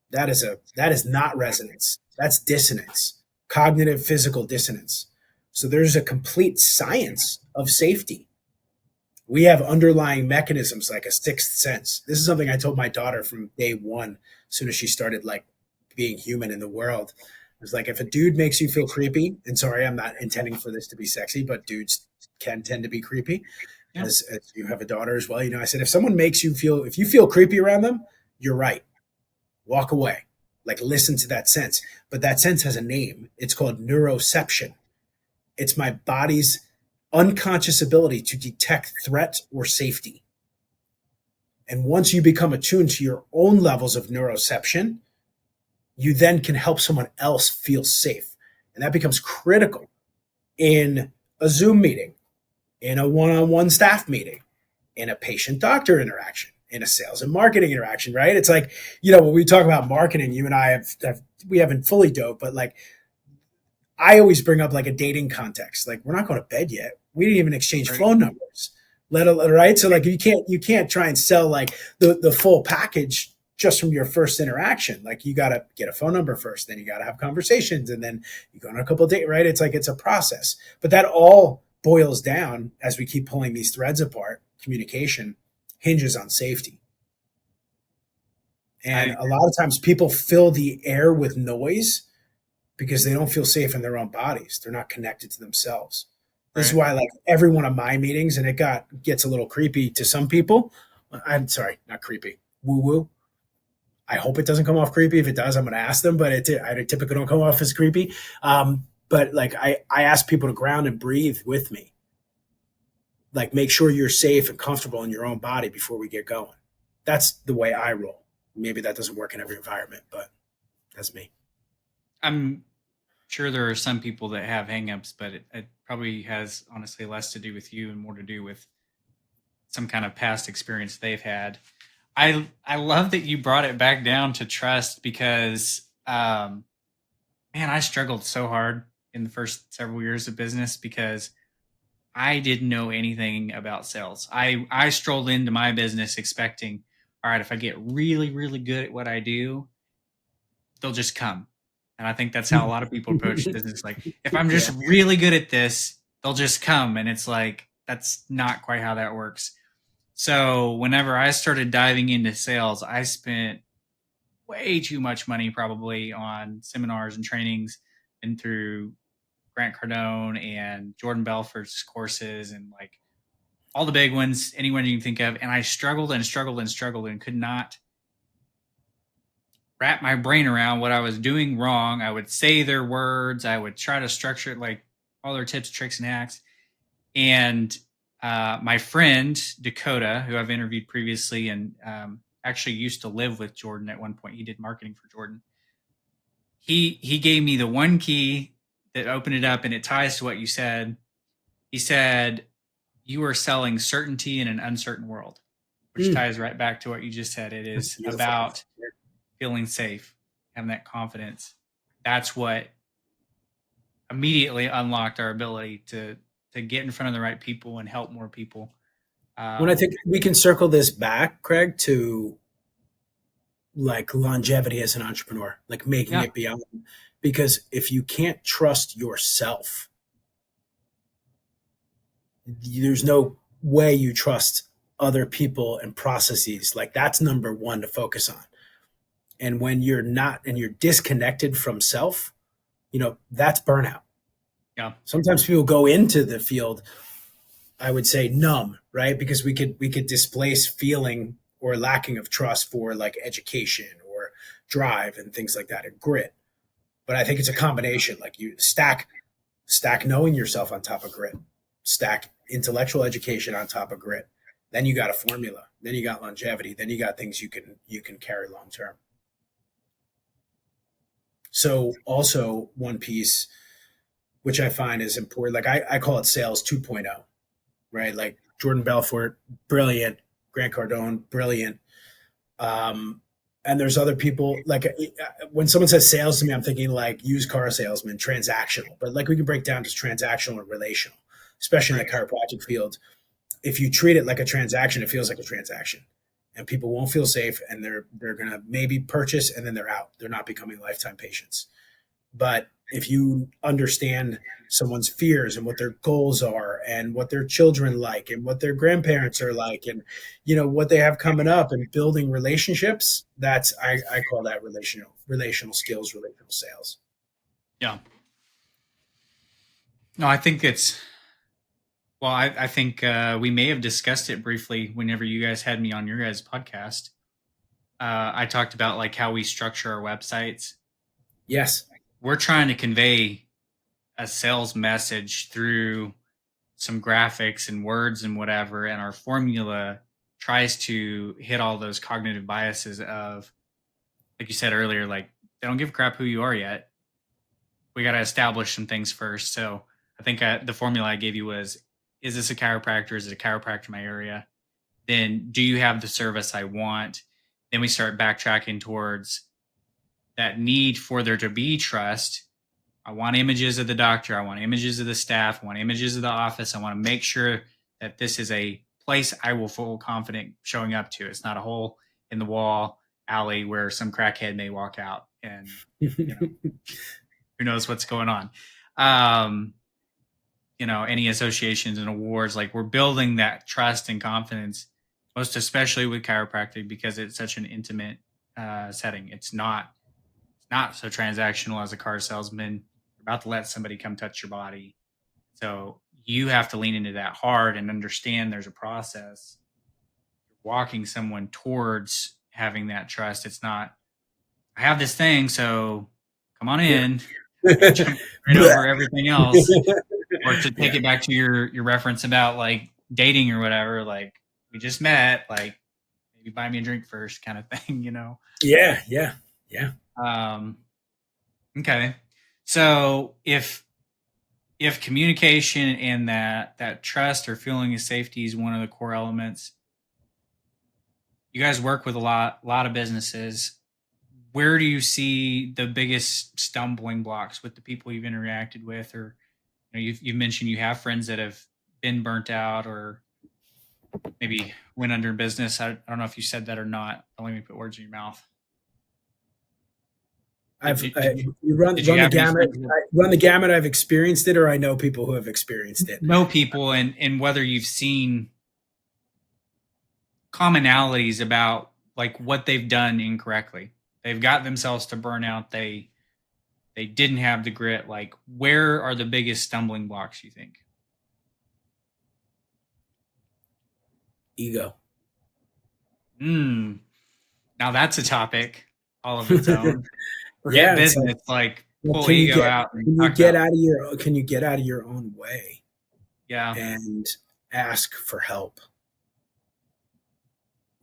that is not resonance. That's dissonance, cognitive physical dissonance. So there's a complete science of safety. We have underlying mechanisms like a sixth sense. This is something I told my daughter from day one, as soon as she started like being human in the world. It was like, if a dude makes you feel creepy, and sorry, I'm not intending for this to be sexy, but dudes can tend to be creepy. Yeah. As you have a daughter as well, I said, if you feel creepy around them, you're right. walk away, like listen to that sense. But that sense has a name. It's called neuroception. It's my body's unconscious ability to detect threat or safety. And once you become attuned to your own levels of neuroception, you then can help someone else feel safe. And that becomes critical in a Zoom meeting, in a one-on-one staff meeting, in a patient doctor interaction, in a sales and marketing interaction, right? It's like, when we talk about marketing, you and I we haven't fully dove, but like I always bring up like a dating context. Like we're not going to bed yet. We didn't even exchange Right. phone numbers. Let alone, right? So like you can't try and sell like the full package just from your first interaction. Like you got to get a phone number first, then you got to have conversations, and then you go on a couple of dates, right? It's like it's a process. But that all boils down as we keep pulling these threads apart. Communication hinges on safety. And a lot of times people fill the air with noise because they don't feel safe in their own bodies. They're not connected to themselves. This is why, like every one of my meetings, and it gets a little creepy to some people. I'm sorry, not creepy, woo woo. I hope it doesn't come off creepy. If it does, I'm going to ask them, but I typically don't come off as creepy. But like I ask people to ground and breathe with me. Like make sure you're safe and comfortable in your own body before we get going. That's the way I roll. Maybe that doesn't work in every environment, but that's me. I'm sure there are some people that have hangups, but it probably has honestly less to do with you and more to do with some kind of past experience they've had. I love that you brought it back down to trust because, man, I struggled so hard in the first several years of business because I didn't know anything about sales. I strolled into my business expecting, all right, if I get really, really good at what I do, they'll just come. And I think that's how a lot of people approach business. Like, if I'm just really good at this, they'll just come. And it's like, that's not quite how that works. So whenever I started diving into sales, I spent way too much money probably on seminars and trainings and through Grant Cardone and Jordan Belfort's courses and like all the big ones, anyone you can think of. And I struggled and struggled and struggled and could not wrap my brain around what I was doing wrong. I would say their words. I would try to structure it like all their tips, tricks, and hacks. And my friend Dakota, who I've interviewed previously and actually used to live with Jordan at one point, he did marketing for Jordan. He gave me the one key that opened it up, and it ties to what you said. He said, you are selling certainty in an uncertain world, which ties right back to what you just said. It is about feeling safe, having that confidence. That's what immediately unlocked our ability to get in front of the right people and help more people. When I think we can circle this back, Craig, to like longevity as an entrepreneur, like making it beyond. Because if you can't trust yourself, there's no way you trust other people and processes. Like that's number one to focus on. And when you're not and you're disconnected from self, that's burnout. Yeah. Sometimes people go into the field, I would say numb, right? Because we could displace feeling or lacking of trust for like education or drive and things like that and grit. But I think it's a combination. Like you stack knowing yourself on top of grit, stack intellectual education on top of grit. Then you got a formula. Then you got longevity. Then you got things you can carry long term. So also one piece which I find is important, like I call it sales 2.0, right? Like Jordan Belfort, brilliant. Grant Cardone, brilliant. And there's other people like when someone says sales to me, I'm thinking like used car salesman, transactional, but like we can break down just transactional and relational, especially in the chiropractic field. If you treat it like a transaction, it feels like a transaction and people won't feel safe and they're going to maybe purchase and then they're out. They're not becoming lifetime patients. But if you understand someone's fears and what their goals are and what their children like and what their grandparents are like and what they have coming up and building relationships, that's I call that relational skills, relational sales. Yeah. No, I think I think we may have discussed it briefly whenever you guys had me on your guys' podcast. I talked about like how we structure our websites. Yes. We're trying to convey a sales message through some graphics and words and whatever, and our formula tries to hit all those cognitive biases of, like you said earlier, like they don't give a crap who you are yet. We got to establish some things first. So I think the formula I gave you was, is this a chiropractor? Is it a chiropractor in my area? Then do you have the service I want? Then we start backtracking towards that need for there to be trust. I want images of the doctor. I want images of the staff. I want images of the office. I want to make sure that this is a place I will feel confident showing up to. It's not a hole in the wall alley where some crackhead may walk out and, who knows what's going on. Any associations and awards, like we're building that trust and confidence, most especially with chiropractic, because it's such an intimate setting. It's not so transactional as a car salesman. You're about to let somebody come touch your body. So you have to lean into that hard and understand there's a process. You're walking someone towards having that trust. It's not, I have this thing, so come on in, jump right over everything else. Or to take it back to your reference about like dating or whatever, like we just met, like maybe buy me a drink first kind of thing, Yeah. Okay. So if communication and that trust or feeling of safety is one of the core elements, you guys work with a lot of businesses. Where do you see the biggest stumbling blocks with the people you've interacted with? Or you've mentioned you have friends that have been burnt out or maybe went under business. I don't know if you said that or not. Don't let me put words in your mouth. You run the gamut. Run the gamut. I've experienced it, or I know people who have experienced it. Know people, and whether you've seen commonalities about like what they've done incorrectly. They've got themselves to burnout. They didn't have the grit. Like, where are the biggest stumbling blocks, you think? Ego. Now that's a topic all of its own. Yeah, business, like pull ego out. Can you get out of your own way? Yeah. And ask for help.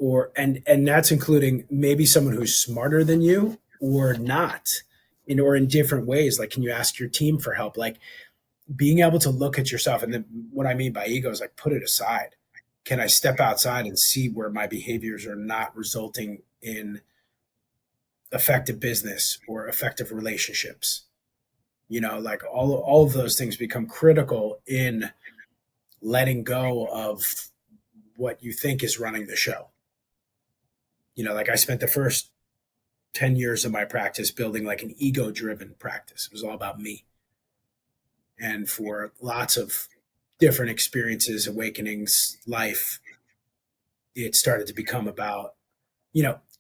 And that's including maybe someone who's smarter than you or not, or in different ways. Like, can you ask your team for help? Like being able to look at yourself. And then what I mean by ego is like, put it aside. Can I step outside and see where my behaviors are not resulting in effective business or effective relationships? Like all of those things become critical in letting go of what you think is running the show. Like I spent the first 10 years of my practice building like an ego-driven practice. It was all about me. And for lots of different experiences, awakenings, life, it started to become about,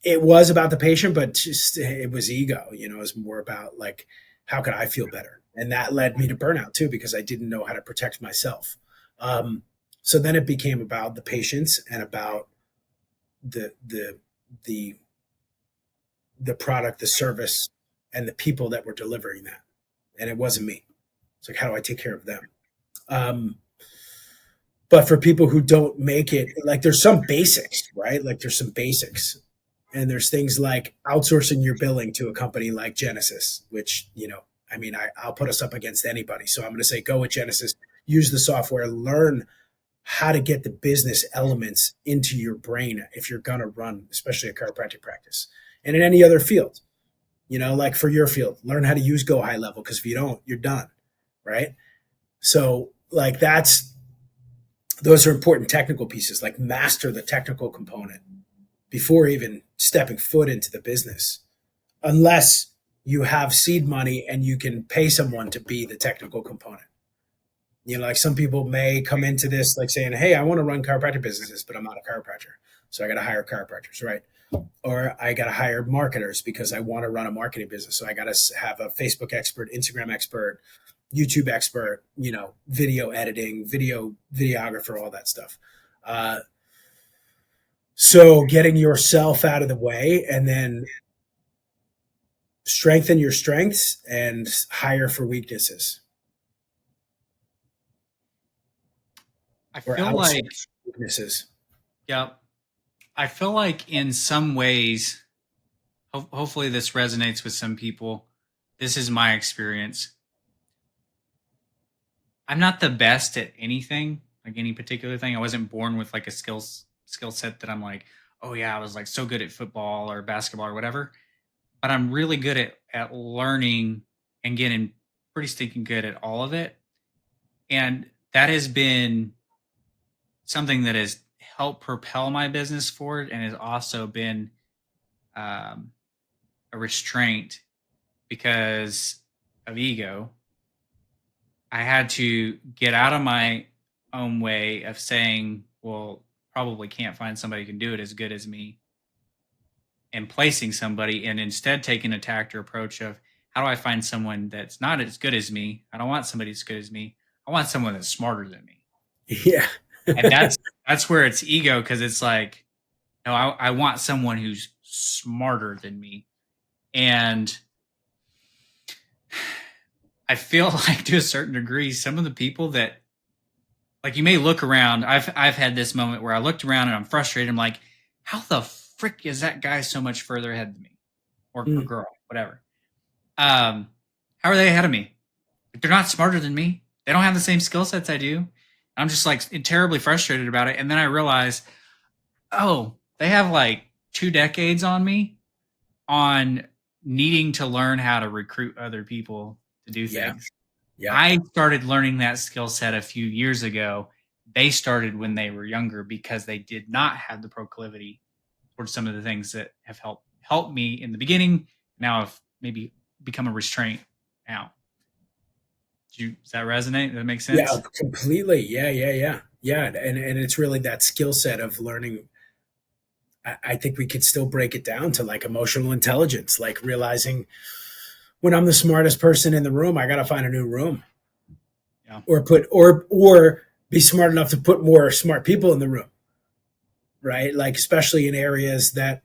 it was about the patient, but just it was ego, it was more about like, how could I feel better? And that led me to burnout too, because I didn't know how to protect myself. So then it became about the patients and about the product, the service, and the people that were delivering that. And it wasn't me. It's like, how do I take care of them? But for people who don't make it, like there's some basics, right? Like there's some basics. And there's things like outsourcing your billing to a company like Genesis, which, I'll put us up against anybody. So I'm going to say, go with Genesis, use the software, learn how to get the business elements into your brain if you're going to run, especially a chiropractic practice. And in any other field, like for your field, learn how to use Go High Level, because if you don't, you're done, right? So like those are important technical pieces, like master the technical component before even stepping foot into the business, unless you have seed money and you can pay someone to be the technical component. Like some people may come into this like saying, hey, I want to run chiropractic businesses, but I'm not a chiropractor. So I got to hire chiropractors, right? Or I got to hire marketers because I want to run a marketing business. So I got to have a Facebook expert, Instagram expert, YouTube expert, video editing, videographer, all that stuff. So getting yourself out of the way and then strengthen your strengths and hire for weaknesses I or feel like, outsource weaknesses. yeah, I feel like in some ways, hopefully this resonates with some people. This is my experience. I'm not the best at anything, like any particular thing. I wasn't born with like a skill set that I'm like, oh yeah, I was like so good at football or basketball or whatever. But I'm really good at learning and getting pretty stinking good at all of it. And that has been something that has helped propel my business forward and has also been um, a restraint because of ego. I had to get out of my own way of saying, well, probably can't find somebody who can do it as good as me, and placing somebody, and instead taking a tact or approach of how do I find someone that's not as good as me? I don't want somebody as good as me. I want someone that's smarter than me. Yeah. And that's where it's ego, because it's like, no, I want someone who's smarter than me. And I feel like to a certain degree, some of the people that, like, you may look around. I've had this moment where I looked around and I'm frustrated. I'm like, how the frick is that guy so much further ahead than me, or Mm, girl, whatever? How are they ahead of me? They're not smarter than me. They don't have the same skill sets I do. I'm just like terribly frustrated about it. And then I realize, oh, they have like 2 decades on me on needing to learn how to recruit other people to do yeah. things. Yeah. I started learning that skill set a few years ago. They started when they were younger because they did not have the proclivity towards some of the things that have helped me in the beginning. Now have maybe become a restraint now. Does that resonate? Does that make Yeah. sense? Completely. Yeah. Yeah. Yeah. Yeah. And it's really that skill set of learning. I think we could still break it down to like emotional intelligence, like realizing when I'm the smartest person in the room, I got to find a new room Yeah. or be smart enough to put more smart people in the room, right? Like, especially in areas that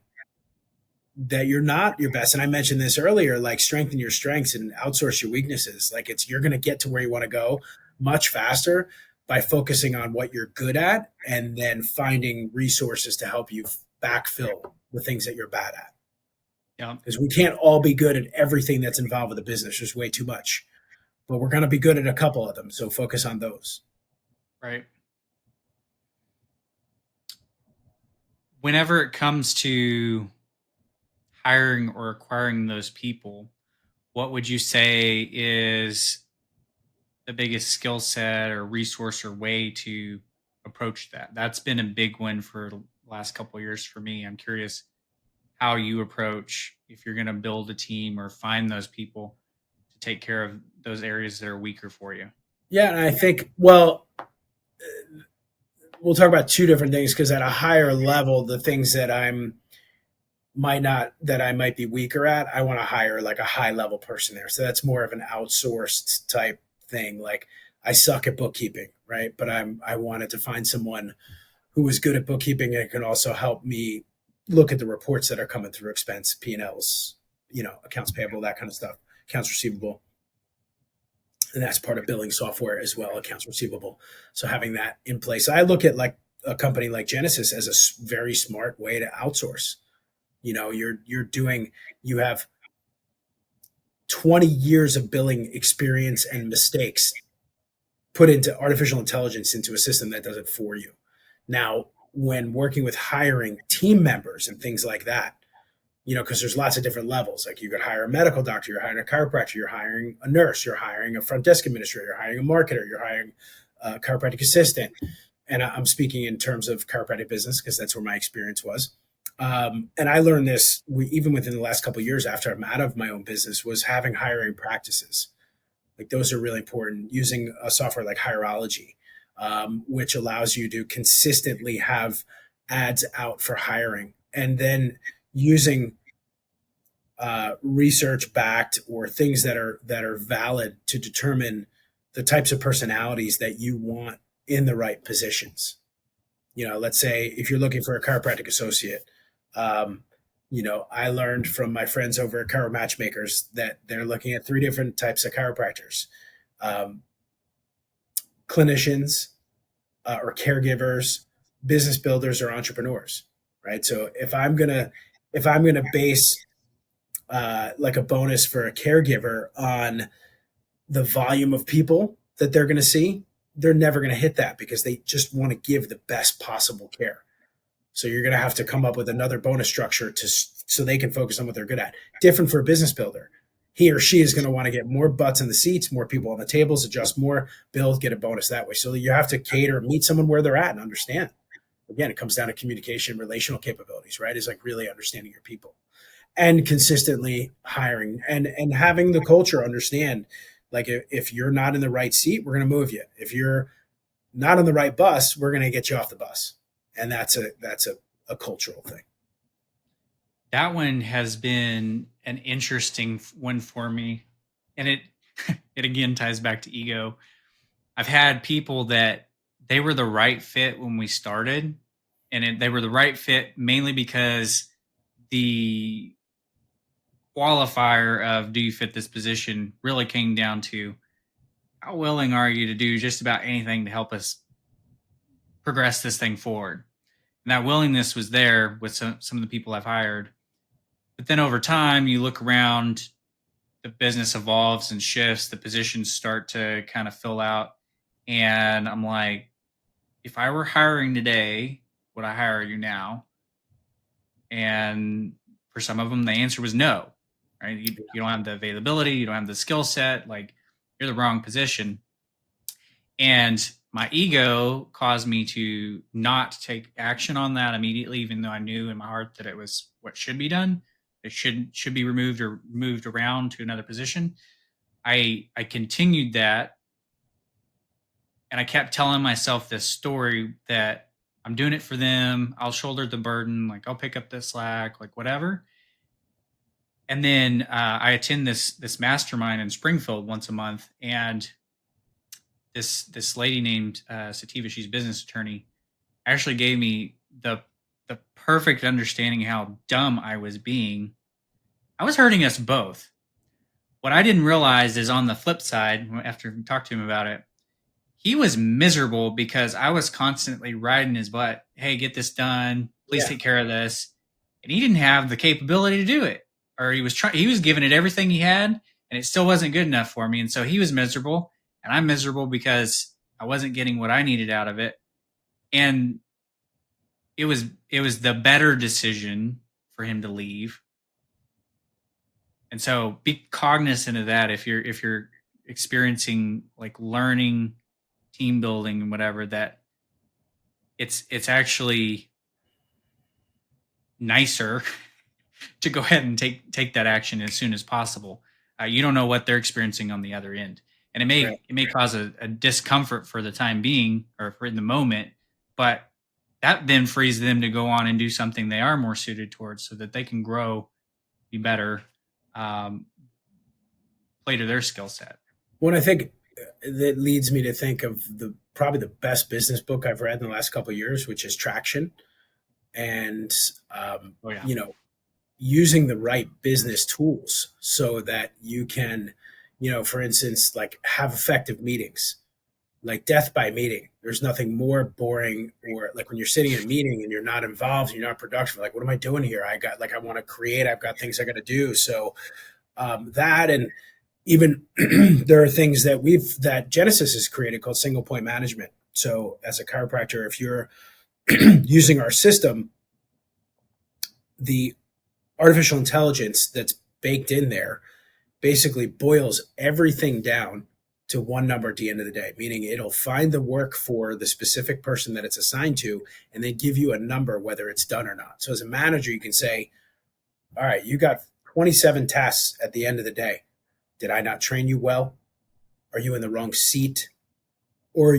you're not your best. And I mentioned this earlier, like strengthen your strengths and outsource your weaknesses. Like you're going to get to where you want to go much faster by focusing on what you're good at and then finding resources to help you backfill the things that you're bad at. Yeah. Because we can't all be good at everything that's involved with the business. There's way too much, but we're going to be good at a couple of them. So focus on those. Right. Whenever it comes to hiring or acquiring those people, what would you say is the biggest skill set or resource or way to approach that? That's been a big one for the last couple of years for me. I'm curious how you approach if you're going to build a team or find those people to take care of those areas that are weaker for you. Yeah. And I think, well, we'll talk about two different things because at a higher level, the things that I might be weaker at, I want to hire like a high level person there. So that's more of an outsourced type thing. Like I suck at bookkeeping, right? But I wanted to find someone who was good at bookkeeping and can also help me look at the reports that are coming through expense, P&Ls, accounts payable, that kind of stuff, accounts receivable. And that's part of billing software as well, accounts receivable. So having that in place, I look at like a company like Genesis as a very smart way to outsource. You have 20 years of billing experience and mistakes put into artificial intelligence into a system that does it for you. Now, when working with hiring team members and things like that, because there's lots of different levels. Like you could hire a medical doctor, you're hiring a chiropractor, you're hiring a nurse, you're hiring a front desk administrator, you're hiring a marketer, you're hiring a chiropractic assistant. And I'm speaking in terms of chiropractic business because that's where my experience was. And I learned this even within the last couple of years after I'm out of my own business was having hiring practices. Like those are really important. Using a software like Hirology, which allows you to consistently have ads out for hiring, and then using research backed or things that are valid to determine the types of personalities that you want in the right positions. let's say if you're looking for a chiropractic associate, um, I learned from my friends over at Chiro Matchmakers that they're looking at three different types of chiropractors: um, clinicians, or caregivers, business builders, or entrepreneurs. Right. So if I'm gonna base like a bonus for a caregiver on the volume of people that they're going to see, they're never going to hit that because they just want to give the best possible care. So you're going to have to come up with another bonus structure so they can focus on what they're good at. Different for a business builder. He or she is going to want to get more butts in the seats, more people on the tables, adjust more, build, get a bonus that way. So you have to cater, meet someone where they're at and understand. Again, it comes down to communication, relational capabilities, right? Is like really understanding your people and consistently hiring and having the culture understand, like, if you're not in the right seat, we're going to move you. If you're not on the right bus, we're going to get you off the bus. And that's a cultural thing. That one has been an interesting one for me. And it again ties back to ego. I've had people that they were the right fit when we started, and they were the right fit mainly because the qualifier of do you fit this position really came down to how willing are you to do just about anything to help us progress this thing forward. And that willingness was there with some of the people I've hired. But then over time, you look around, the business evolves and shifts, the positions start to kind of fill out. And I'm like, if I were hiring today, would I hire you now? And for some of them, the answer was no, right? You don't have the availability, you don't have the skill set, like you're the wrong position. And my ego caused me to not take action on that immediately, even though I knew in my heart that it was what should be done. It should be removed or moved around to another position. I continued that, and I kept telling myself this story that I'm doing it for them. I'll shoulder the burden, like I'll pick up the slack, like whatever. And then I attend this mastermind in Springfield once a month, and this lady named Sativa, she's a business attorney, actually gave me the perfect understanding of how dumb I was being. I was hurting us both. What I didn't realize is on the flip side, after I talked to him about it, he was miserable because I was constantly riding his butt. Hey, get this done. Please take care of this. And he didn't have the capability to do it. Or he was giving it everything he had, and it still wasn't good enough for me. And so he was miserable, and I'm miserable because I wasn't getting what I needed out of it. And it was the better decision for him to leave. And so be cognizant of that if you're experiencing like learning, team building, and whatever, that it's actually nicer to go ahead and take that action as soon as possible. You don't know what they're experiencing on the other end, and it may cause a discomfort for the time being or for in the moment, but that then frees them to go on and do something they are more suited towards, so that they can grow, be better, play to their skill set. Well, I think that leads me to think of probably the best business book I've read in the last couple of years, which is Traction. And using the right business tools so that you can, for instance, like have effective meetings, like death by meeting. There's nothing more boring, or like when you're sitting in a meeting and you're not involved, you're not productive. Like, what am I doing here? I want to create, I've got things I got to do. So that, and even there are things that Genesis has created called single point management. So as a chiropractor, if you're using our system, the artificial intelligence that's baked in there basically boils everything down to one number at the end of the day, meaning it'll find the work for the specific person that it's assigned to, and then give you a number, whether it's done or not. So as a manager, you can say, all right, you got 27 tasks at the end of the day. Did I not train you well? Are you in the wrong seat? Or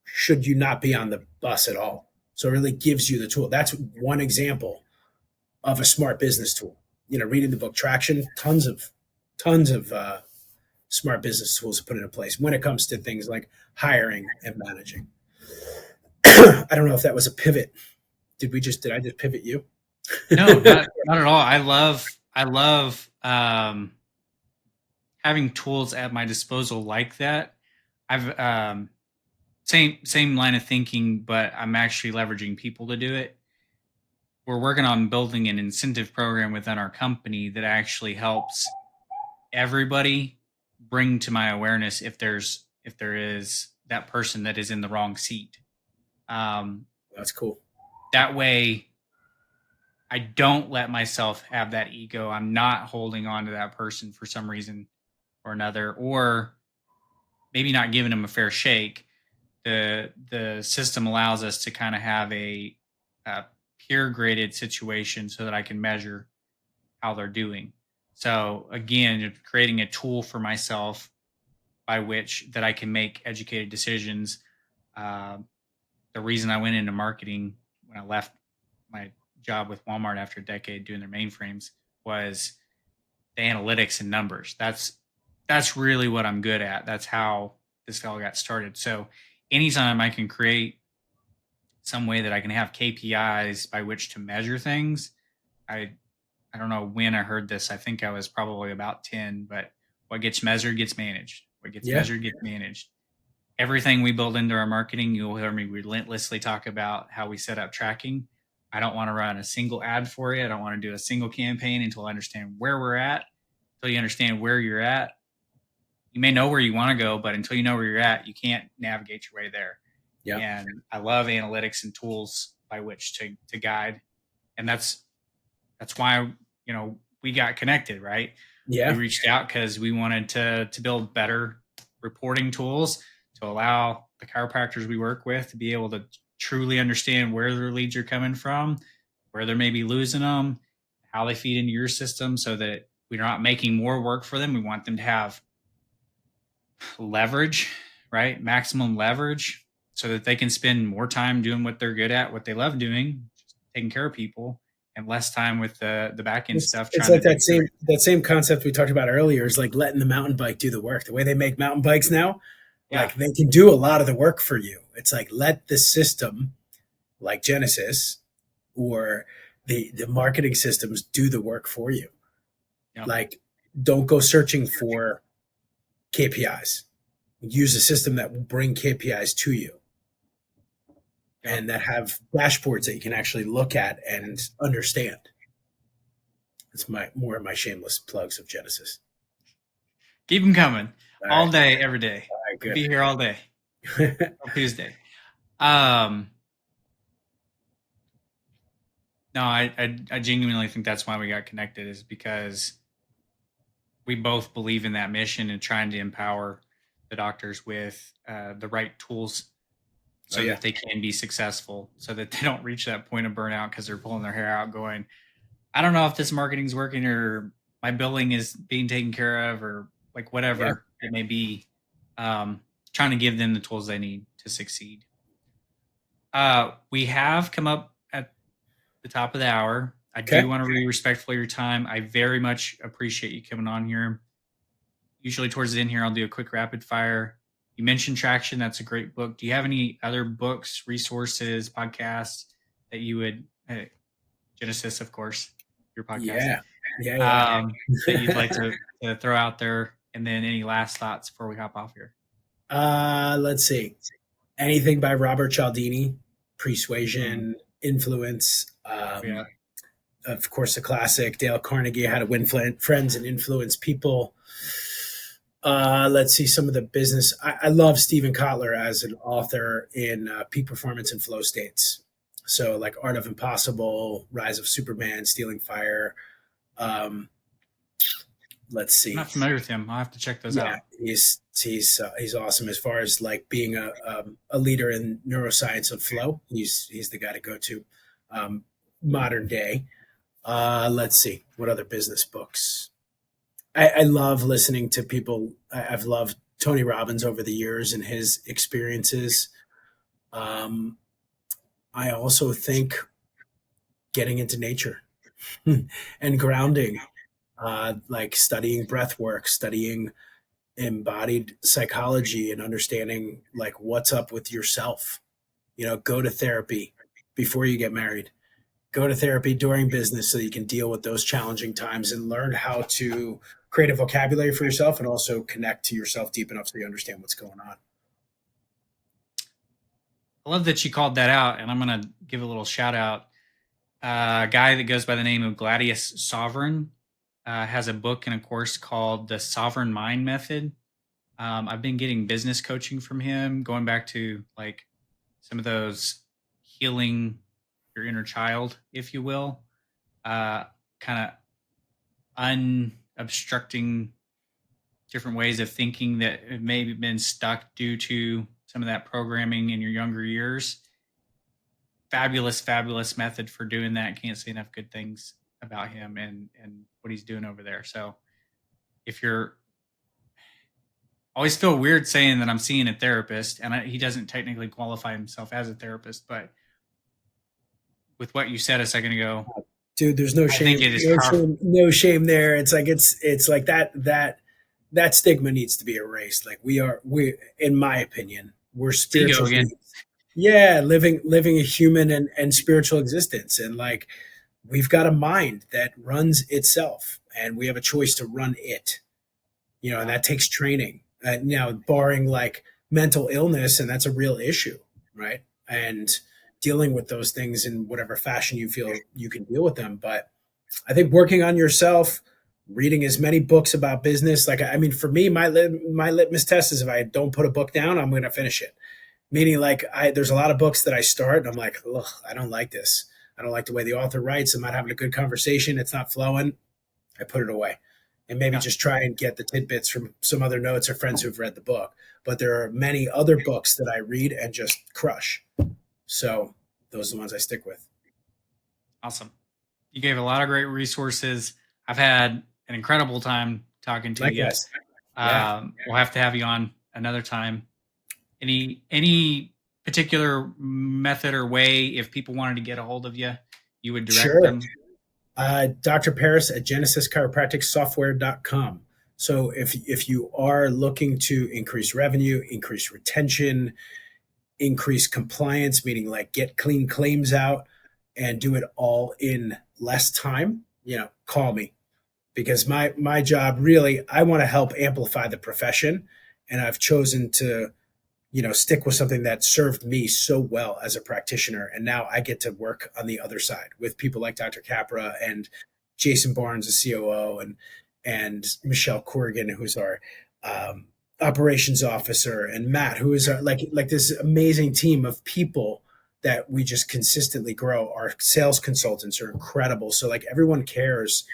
should you not be on the bus at all? So it really gives you the tool. That's one example of a smart business tool. Reading the book Traction, tons of smart business tools to put into place when it comes to things like hiring and managing. I don't know if that was a pivot. Did I just pivot you? No, not at all. I love having tools at my disposal like that. I've same line of thinking, but I'm actually leveraging people to do it. We're working on building an incentive program within our company that actually helps everybody bring to my awareness if there is that person that is in the wrong seat. Um, That's cool. that way, I don't let myself have that ego. I'm not holding on to that person for some reason or another, or maybe not giving them a fair shake. The system allows us to kind of have a peer graded situation so that I can measure how they're doing. So again, creating a tool for myself by which that I can make educated decisions. Uh, the reason I went into marketing when I left my job with Walmart after a decade doing their mainframes was the analytics and numbers. That's really what I'm good at. That's how this all got started. So anytime I can create some way that I can have KPIs by which to measure things, I don't know when I heard this. I think I was probably about 10, but what gets measured gets managed. What gets Yeah. measured gets managed. Everything we build into our marketing, you'll hear me relentlessly talk about how we set up tracking. I don't want to run a single ad for you. I don't want to do a single campaign until I understand where we're at. Until you understand where you're at, you may know where you want to go, but until you know where you're at, you can't navigate your way there. Yeah. And I love analytics and tools by which to guide. And that's why, we got connected, right? We Yeah. reached out because we wanted to build better reporting tools to allow the chiropractors we work with to be able to truly understand where their leads are coming from, where they're maybe losing them, how they feed into your system so that we're not making more work for them. We want them to have leverage, right? Maximum leverage so that they can spend more time doing what they're good at, what they love doing, taking care of people, and less time with the back end stuff It's trying to like dig through. that same concept we talked about earlier is like letting the mountain bike do the work. The way they make mountain bikes now, Yeah. like they can do a lot of the work for you. It's like let the system like Genesis or the marketing systems do the work for you. Yeah. Like don't go searching for KPIs. Use a system that will bring KPIs to you Yeah. and that have dashboards that you can actually look at and understand. It's more of my shameless plugs of Genesis. Keep them coming all Right. day, every day. All right, We'll be here all day good. till Tuesday. No, I genuinely think that's why we got connected is because we both believe in that mission and trying to empower the doctors with the right tools so that they can be successful, so that they don't reach that point of burnout because they're pulling their hair out going, I don't know if this marketing's working or my billing is being taken care of or like whatever it may be. Trying to give them the tools they need to succeed. We have come up at the top of the hour. I do want to be respectful of your time. I very much appreciate you coming on here. Usually towards the end here, I'll do a quick rapid fire. You mentioned Traction. That's a great book. Do you have any other books, resources, podcasts that you would, Genesis, of course, your podcast. That you'd like to throw out there, and then any last thoughts before we hop off here? Let's see. Anything by Robert Cialdini, Persuasion, Influence. Of course, the classic Dale Carnegie, How to Win Friends and Influence People. Let's see some of the business. I love Stephen Kotler as an author in Peak Performance and Flow States. So like Art of Impossible, Rise of Superman, Stealing Fire. Let's see. I'm not familiar with him. I'll have to check those out. He's awesome as far as like being a leader in neuroscience of flow. He's the guy to go to. Modern day. Let's see what other business books. I love listening to people. I've loved Tony Robbins over the years and his experiences. I also think getting into nature and grounding, like studying breath work, studying embodied psychology and understanding like what's up with yourself Go to therapy before you get married. Go to therapy during business so you can deal with those challenging times and learn how to create a vocabulary for yourself and also connect to yourself deep enough so you understand what's going on. I love that you called that out, and I'm going to give a little shout out. A guy that goes by the name of Gladius Sovereign has a book and a course called the Sovereign Mind Method. I've been getting business coaching from him, going back to like some of those healing your inner child, if you will, kind of unobstructing different ways of thinking that have maybe been stuck due to some of that programming in your younger years. Fabulous method for doing that. Can't say enough good things about him and what he's doing over there. So if you're always feel weird saying that I'm seeing a therapist, and he doesn't technically qualify himself as a therapist, but with what you said a second ago, dude, there's no shame. No shame there. It's like that stigma needs to be erased. Like we, in my opinion, we're spiritual beings. Yeah, living a human and spiritual existence, and like we've got a mind that runs itself, and we have a choice to run it. And that takes training. Now, barring like mental illness, and that's a real issue, right? And dealing with those things in whatever fashion you feel you can deal with them. But I think working on yourself, reading as many books about business, like, I mean, for me, my litmus test is if I don't put a book down, I'm going to finish it. Meaning like there's a lot of books that I start and I'm like, ugh, I don't like this. I don't like the way the author writes. I'm not having a good conversation. It's not flowing. I put it away and maybe just try and get the tidbits from some other notes or friends who've read the book. But there are many other books that I read and just crush. So those are the ones I stick with. Awesome. You gave a lot of great resources. I've had an incredible time talking to you. We'll have to have you on another time. Any particular method or way, if people wanted to get a hold of you, you would direct them? Dr. Paris at Genesis Chiropractic Software.com. So if you are looking to increase revenue, increase retention, increase compliance, meaning like get clean claims out and do it all in less time, call me, because my job really, I want to help amplify the profession. And I've chosen to, stick with something that served me so well as a practitioner. And now I get to work on the other side with people like Dr. Capra and Jason Barnes, the COO, and Michelle Corrigan, who's our operations officer, and Matt, who is like this amazing team of people that we just consistently grow. Our sales consultants are incredible. So like everyone cares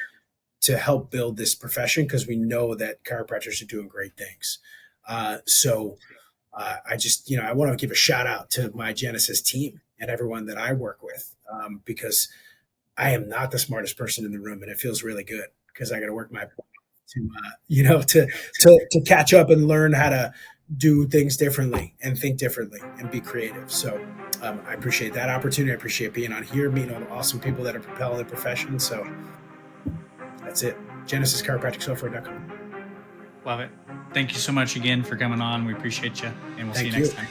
to help build this profession because we know that chiropractors are doing great things. I just, I want to give a shout out to my Genesis team and everyone that I work with, because I am not the smartest person in the room, and it feels really good because I got to work my to catch up and learn how to do things differently and think differently and be creative. So I appreciate that opportunity. I appreciate being on here, meeting all the awesome people that are propelling the profession. So that's it. GenesisChiropracticSoftware.com. Love it. Thank you so much again for coming on. We appreciate you, and we'll see you next time.